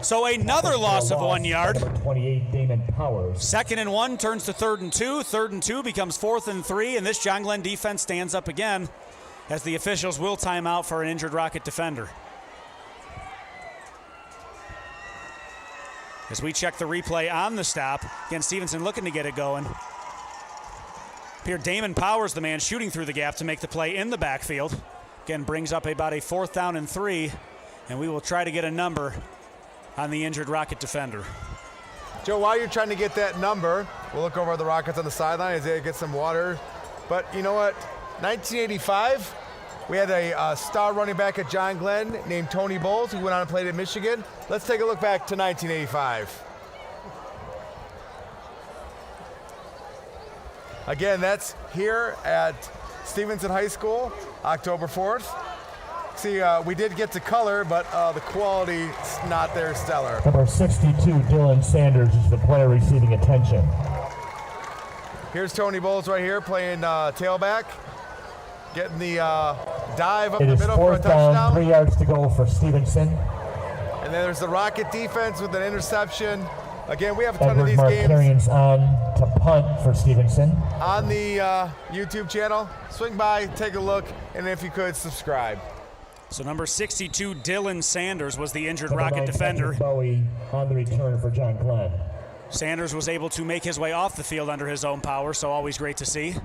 So another loss of 1 yard. Number 28, Damon Powers. 2nd and 1 turns to 3rd and 2. 3rd and 2 becomes 4th and 3. And this John Glenn defense stands up again as the officials will time out for an injured Rocket defender. As we check the replay on the stop, again, Stevenson looking to get it going. Here, Damon Powers, the man shooting through the gap to make the play in the backfield. Again, brings up about a 4th down and 3, and we will try to get a number on the injured Rocket defender. Joe, while you're trying to get that number, we'll look over at the Rockets on the sideline as they get some water. But you know what? 1985 We had a star running back at John Glenn named Tony Bowles, who went on and played at Michigan. Let's take a look back to 1985. Again, that's here at Stevenson High School, October 4th. See, we did get to color, but the quality's not there stellar. Number 62, Dylan Sanders, is the player receiving attention. Here's Tony Bowles right here playing tailback, getting the dive up It the is middle for a fourth down, touchdown. 3 yards to go for Stevenson. And then there's the Rocket defense with an interception. Again, we have a ton Edward of these games Markarian's on to punt for Stevenson. on the YouTube channel. Swing by, take a look, and if you could, subscribe. So number 62, Dylan Sanders, was the injured Number Rocket 9, defender. Patrick Bowie on the return for John Glenn. Sanders was able to make his way off the field under his own power, so always great to see.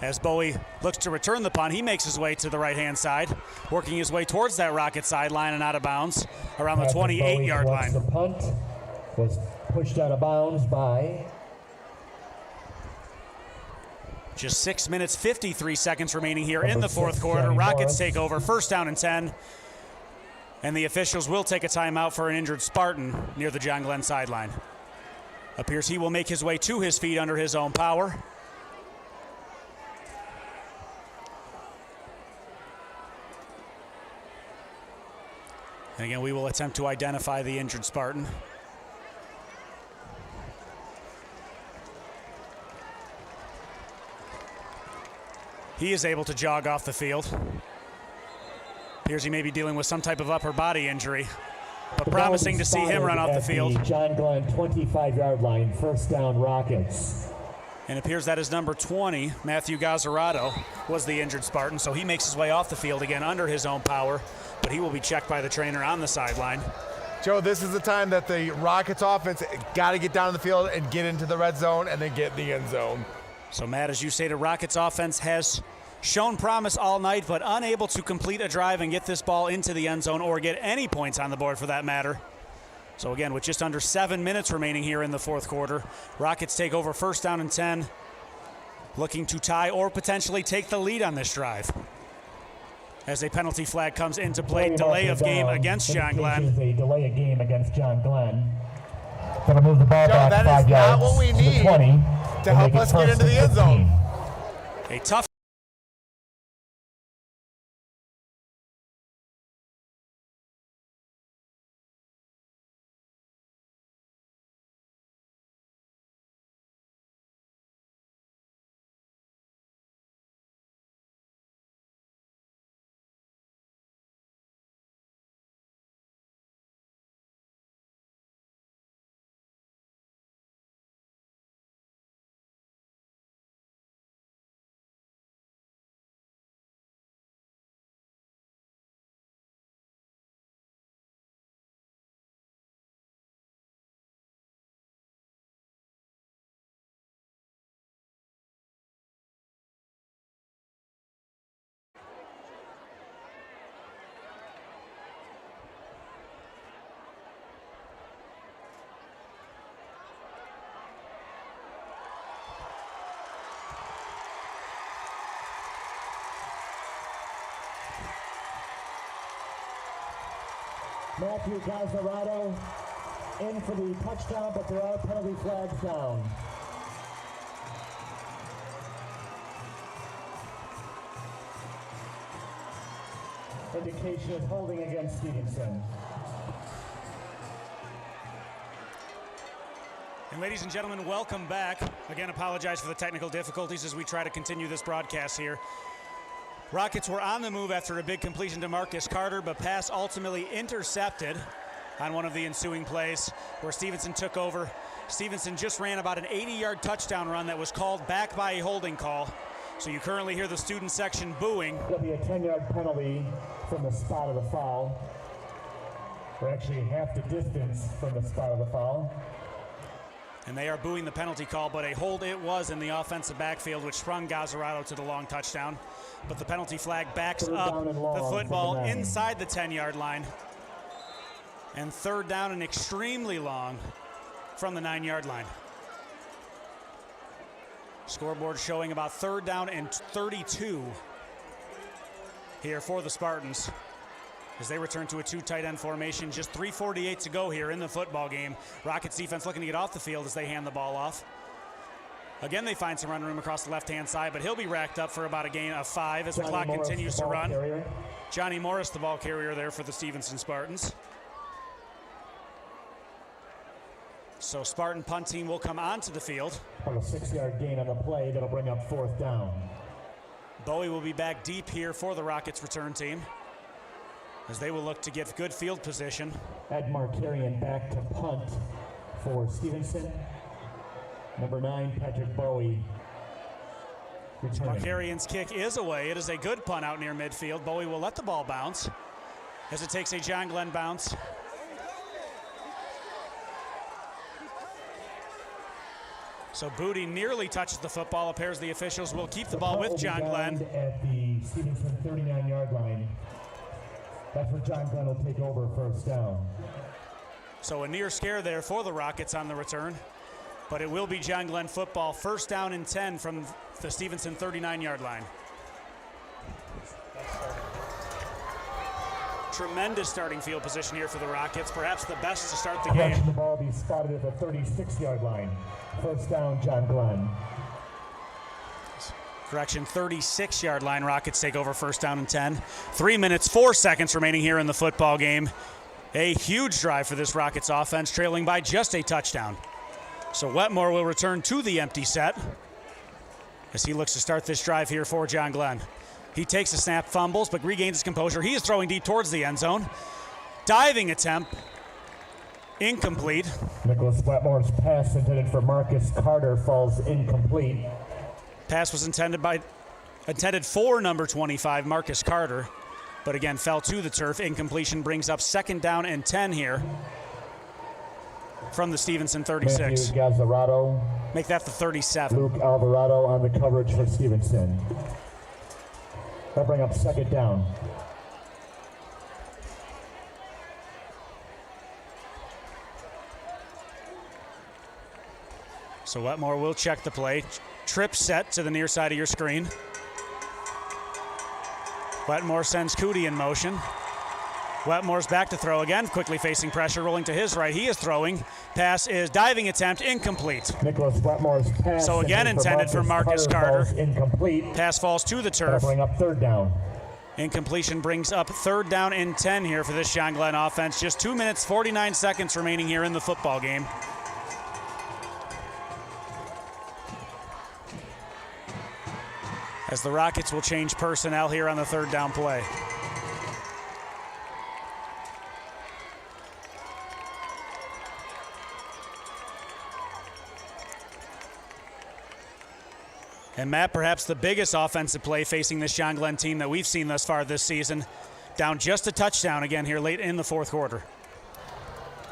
As Bowie looks to return the punt, he makes his way to the right-hand side, working his way towards that Rocket sideline and out of bounds around the Patrick 28-yard Bowie line. collects the punt, was pushed out of bounds by Just 6 minutes, 53 seconds remaining here in Number the fourth 6, quarter. Johnny Rockets Morris. take over, first down and 10. And the officials will take a timeout for an injured Spartan near the John Glenn sideline. Appears he will make his way to his feet under his own power. And again, we will attempt to identify the injured Spartan. He is able to jog off the field. Appears he may be dealing with some type of upper body injury, but promising to see him run off the field. The John Glenn 25-yard line, first down Rockets. And it appears that is number 20, Matthew Gazzarato, was the injured Spartan, so he makes his way off the field again under his own power, but he will be checked by the trainer on the sideline. Joe, this is the time that the Rockets offense got to get down the field and get into the red zone and then get in the end zone. So, Matt, as you say, the Rockets offense has shown promise all night, but unable to complete a drive and get this ball into the end zone or get any points on the board for that matter. So, again, with just under 7 minutes remaining here in the fourth quarter, Rockets take over first down and 10, looking to tie or potentially take the lead on this drive. As a penalty flag comes into play, delay of game against John Glenn. A delay of game against John Glenn. Going to move the ball Joe, back that 5 is not yards what we to the need 20 to help us get into the end zone. A tough Matthew Gazzarato in for the touchdown, but there are penalty flags down. Indication of holding against Stevenson. And ladies and gentlemen, welcome back. Again, apologize for the technical difficulties as we try to continue this broadcast here. Rockets were on the move after a big completion to Marcus Carter, but pass ultimately intercepted on one of the ensuing plays where Stevenson took over. Stevenson just ran about an 80-yard touchdown run that was called back by a holding call. So you currently hear the student section booing. There'll be a 10-yard penalty from the spot of the foul. We're actually half the distance from the spot of the foul. And they are booing the penalty call, but a hold it was in the offensive backfield, which sprung Gazzarato to the long touchdown. But the penalty flag backs up the football inside the 10-yard line. And third down and extremely long from the 9-yard line. Scoreboard showing about third down and 32 here for the Spartans as they return to a 2 tight end formation. Just 3:48 to go here in the football game. Rockets defense looking to get off the field as they hand the ball off. Again, they find some run room across the left-hand side, but he'll be racked up for about a gain of 5 as the clock continues to run. Johnny Morris, the ball carrier there for the Stevenson Spartans. So Spartan punt team will come onto the field. A 6-yard gain on the play that'll bring up 4th down. Bowie will be back deep here for the Rockets return team as they will look to get good field position. Ed Markarian back to punt for Stevenson. Number 9, Patrick Bowie. Markarian's kick is away. It is a good punt out near midfield. Bowie will let the ball bounce as it takes a John Glenn bounce. So Booty nearly touches the football. Appears the officials will keep the ball with John Glenn. At the Stevenson 39-yard line. That's where John Glenn will take over 1st down. So a near scare there for the Rockets on the return. But it will be John Glenn football. 1st down and 10 from the Stevenson 39-yard line. Tremendous starting field position here for the Rockets. Perhaps the best to start the game. The ball be spotted at the 36-yard line. 1st down, John Glenn. Correction, 36-yard line. Rockets take over 1st down and 10. 3 minutes, 4 seconds remaining here in the football game. A huge drive for this Rockets offense, trailing by just a touchdown. So Wetmore will return to the empty set as he looks to start this drive here for John Glenn. He takes a snap, fumbles, but regains his composure. He is throwing deep towards the end zone. Diving attempt, incomplete. Nicholas Wetmore's pass intended for Marcus Carter falls incomplete. Pass was intended for number 25, Marcus Carter, but again fell to the turf. Incompletion brings up 2nd down and 10 here from the Stevenson 36. Matthew Gazzarato. Make that the 37. Luke Alvarado on the coverage for Stevenson. That'll bring up 2nd down. So Wetmore will check the play. Trip set to the near side of your screen. Wetmore sends Cootie in motion. Wetmore's back to throw again, quickly facing pressure, rolling to his right. He is throwing. Pass is diving attempt, incomplete. Nicholas Wetmore's pass. So again intended for Marcus Carter. Incomplete. Pass falls to the turf. That'll bring up 3rd down. Incompletion brings up 3rd down and 10 here for this John Glenn offense. Just 2 minutes, 49 seconds remaining here in the football game. As the Rockets will change personnel here on the 3rd down play. And Matt, perhaps the biggest offensive play facing this John Glenn team that we've seen thus far this season. Down just a touchdown again here late in the 4th quarter.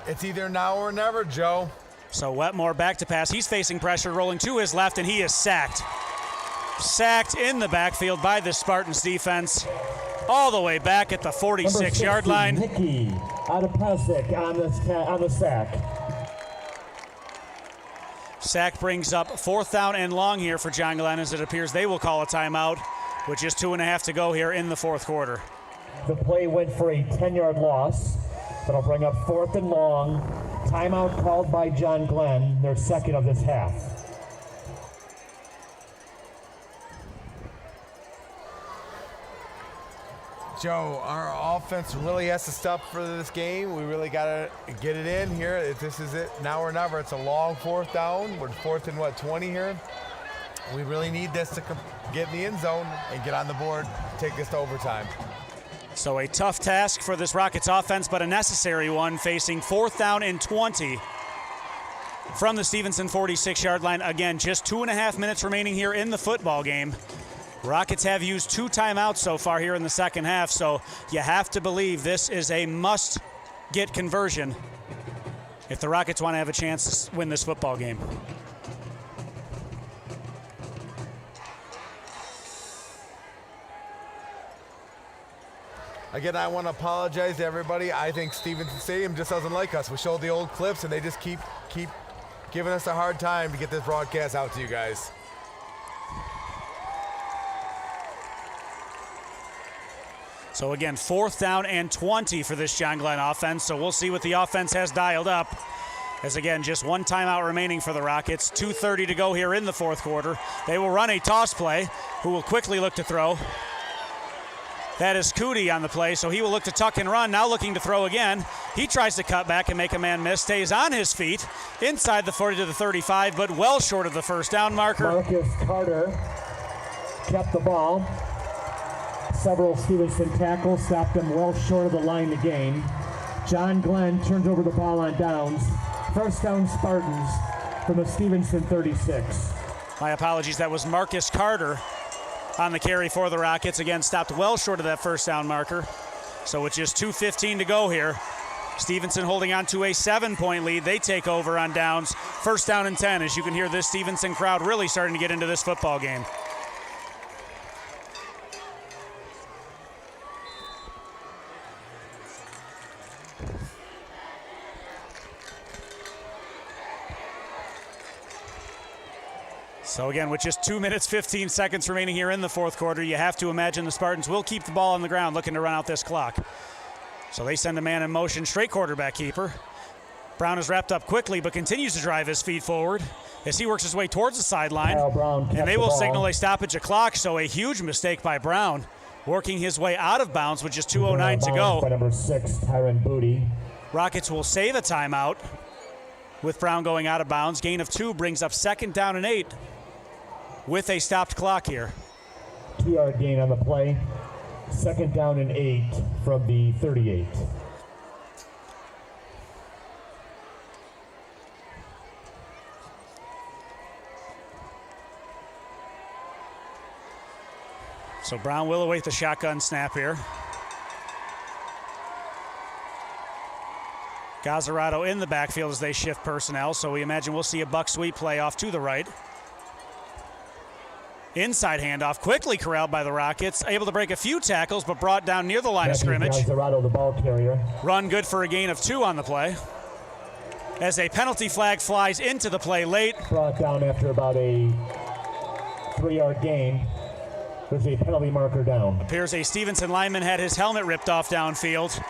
It's either now or never, Joe. So Wetmore back to pass. He's facing pressure, rolling to his left, and he is sacked. Sacked in the backfield by the Spartans defense. All the way back at the 46-yard line. Nicky Adapasic on the sack. Sack brings up 4th down and long here for John Glenn as it appears they will call a timeout with just 2.5 to go here in the 4th quarter. The play went for a 10-yard loss. That'll bring up 4th and long. Timeout called by John Glenn, their 2nd of this half. Joe, our offense really has to step for this game. We really got to get it in here. This is it, now or never. It's a long 4th down. We're 4th and 20 here. We really need this to get in the end zone and get on the board, take this to overtime. So a tough task for this Rockets offense, but a necessary one, facing 4th down and 20 from the Stevenson 46-yard line. Again, just 2.5 minutes remaining here in the football game. Rockets have used 2 timeouts so far here in the 2nd half, so you have to believe this is a must-get conversion if the Rockets want to have a chance to win this football game. Again, I want to apologize to everybody. I think Stevenson Stadium just doesn't like us. We showed the old clips, and they just keep giving us a hard time to get this broadcast out to you guys. So again, 4th down and 20 for this John Glenn offense. So we'll see what the offense has dialed up. As again, just one timeout remaining for the Rockets. 2:30 to go here in the 4th quarter. They will run a toss play, who will quickly look to throw. That is Cootie on the play, so he will look to tuck and run, now looking to throw again. He tries to cut back and make a man miss, stays on his feet, inside the 40 to the 35, but well short of the first down marker. Marcus Carter kept the ball. Several Stevenson tackles stopped him well short of the line to gain. John Glenn turns over the ball on downs. First down Spartans from the Stevenson 36. My apologies, that was Marcus Carter on the carry for the Rockets. Again, stopped well short of that first down marker. So with just 2:15 to go here, Stevenson holding on to a 7-point lead. They take over on downs. First down and 10, as you can hear this Stevenson crowd really starting to get into this football game. So again, with just 2 minutes, 15 seconds remaining here in the 4th quarter, you have to imagine the Spartans will keep the ball on the ground looking to run out this clock. So they send a man in motion, straight quarterback keeper. Brown is wrapped up quickly, but continues to drive his feet forward as he works his way towards the sideline. And they will signal a stoppage of clock, so a huge mistake by Brown, working his way out of bounds with just 2:09 to go. By number 6, Tyron Booty. Rockets will save a timeout with Brown going out of bounds. Gain of 2 brings up 2nd down and 8 with a stopped clock here. 2-yard gain on the play. 2nd down and 8 from the 38. So Brown will await the shotgun snap here. Gazzarato in the backfield as they shift personnel, so we imagine we'll see a buck sweep play off to the right. Inside handoff, quickly corralled by the Rockets. Able to break a few tackles, but brought down near the line of scrimmage. Gazzarato, the ball carrier. Run good for a gain of 2 on the play. As a penalty flag flies into the play late. Brought down after about a 3-yard gain. There's a penalty marker down. Appears a Stevenson lineman had his helmet ripped off downfield.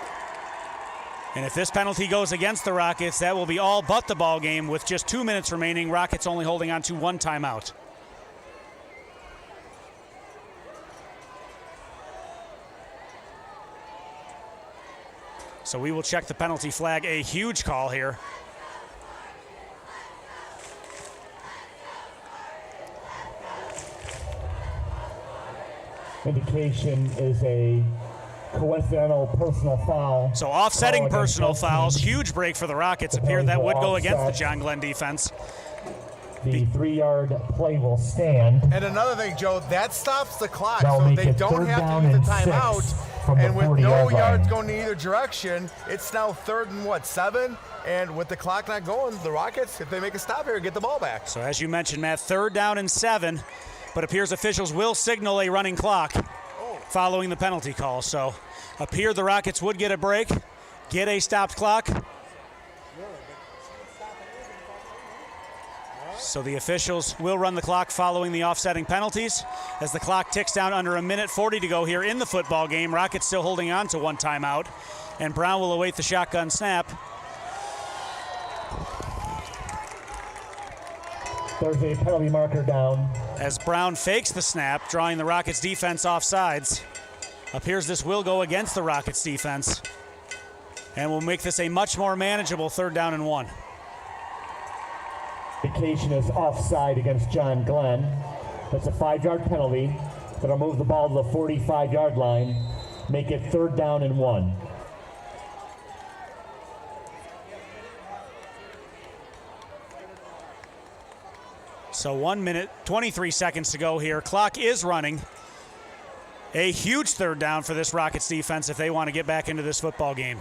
And if this penalty goes against the Rockets, that will be all but the ball game with just 2 minutes remaining. Rockets only holding on to 1 timeout. So we will check the penalty flag. A huge call here. Indication is a coincidental personal foul. So offsetting personal fouls. Huge break for the Rockets. Appeared that would go against the John Glenn defense. The 3-yard play will stand. And another thing, Joe, that stops the clock, That'll so make they it don't 3rd have down to use and the timeout. 6 from the And with 40-yard no yards line. going in either direction, it's now 3rd and 7? And with the clock not going, the Rockets, if they make a stop here, get the ball back. So as you mentioned, Matt, 3rd down and 7, but appears officials will signal a running clock following the penalty call. So appeared the Rockets would get a break, get a stopped clock. So the officials will run the clock following the offsetting penalties as the clock ticks down under 1:40 to go here in the football game. Rockets still holding on to 1 timeout, and Brown will await the shotgun snap. There's a penalty marker down. As Brown fakes the snap, drawing the Rockets defense off sides. Appears this will go against the Rockets defense and will make this a much more manageable 3rd down and 1. Indication is offside against John Glenn. That's a 5-yard penalty. That'll move the ball to the 45-yard line, make it 3rd down and 1. So 1 minute, 23 seconds to go here. Clock is running. A huge 3rd down for this Rockets defense if they want to get back into this football game.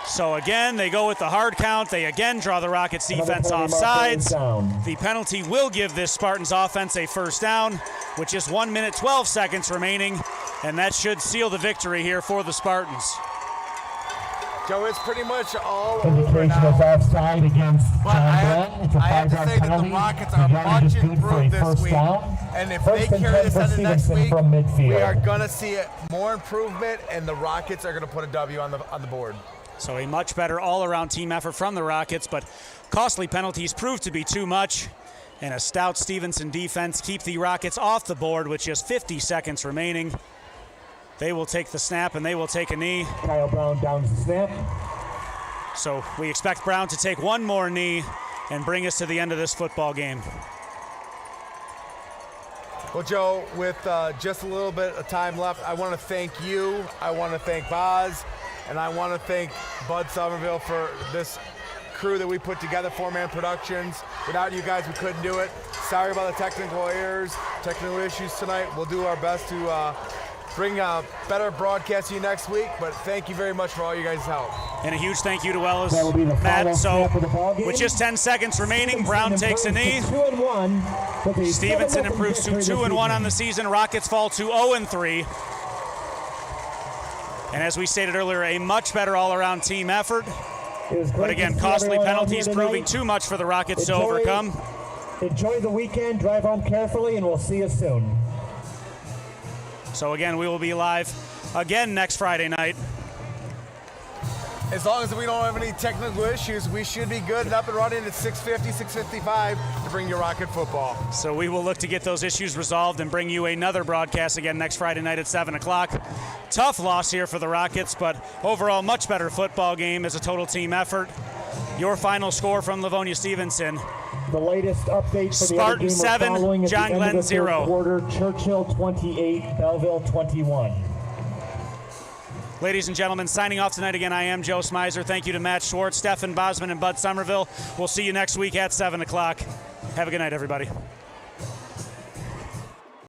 So again, they go with the hard count. They again draw the Rockets defense off sides. The penalty will give this Spartans offense a 1st down with just 1 minute, 12 seconds remaining, and that should seal the victory here for the Spartans. Joe, it's pretty much all over Indication now. is offside against But John Glenn. It's a I have to 5-yard say that penalty. the Rockets The are yardage much is good for a improved this first week. down. And if First they and carry 10 this for into next Stevenson week, from midfield. we are going to see more improvement, and the Rockets are going to put a W on the board. So a much better all-around team effort from the Rockets, but costly penalties proved to be too much. And a stout Stevenson defense keep the Rockets off the board with just 50 seconds remaining. They will take the snap and they will take a knee. Kyle Brown downs the snap. So we expect Brown to take one more knee and bring us to the end of this football game. Well, Joe, with just a little bit of time left, I want to thank you, I want to thank Boz, and I want to thank Bud Somerville for this crew that we put together, 4-Man Productions. Without you guys, we couldn't do it. Sorry about the technical errors, technical issues tonight. We'll do our best to bring a better broadcast to you next week, but thank you very much for all you guys' help. And a huge thank you to Wells, That will be the final Matt. So snap of the ball game. with just 10 seconds remaining, Brown takes a knee. 2-1. with a Stevenson 7-0 improves to victory this 2-1 on evening. the season. Rockets fall to 0-3. And as we stated earlier, a much better all-around team effort. It was great But again, to see costly everyone out penalties here proving tonight. too much for the Rockets to Enjoy- overcome. Enjoy the weekend, drive home carefully, and we'll see you soon. So again, we will be live again next Friday night. As long as we don't have any technical issues, we should be good and up and running at 6:50, 6:55 to bring you Rocket football. So we will look to get those issues resolved and bring you another broadcast again next Friday night at 7 o'clock. Tough loss here for the Rockets, but overall much better football game as a total team effort. Your final score from Livonia Stevenson. The latest update for the other Spartan game we're 7, following at John the end Glenn of the 0. third quarter, Churchill 28, Belleville 21. Ladies and gentlemen, signing off tonight again, I am Joe Smyser. Thank you to Matt Schwartz, Stefan Bosman, and Bud Somerville. We'll see you next week at 7 o'clock. Have a good night, everybody.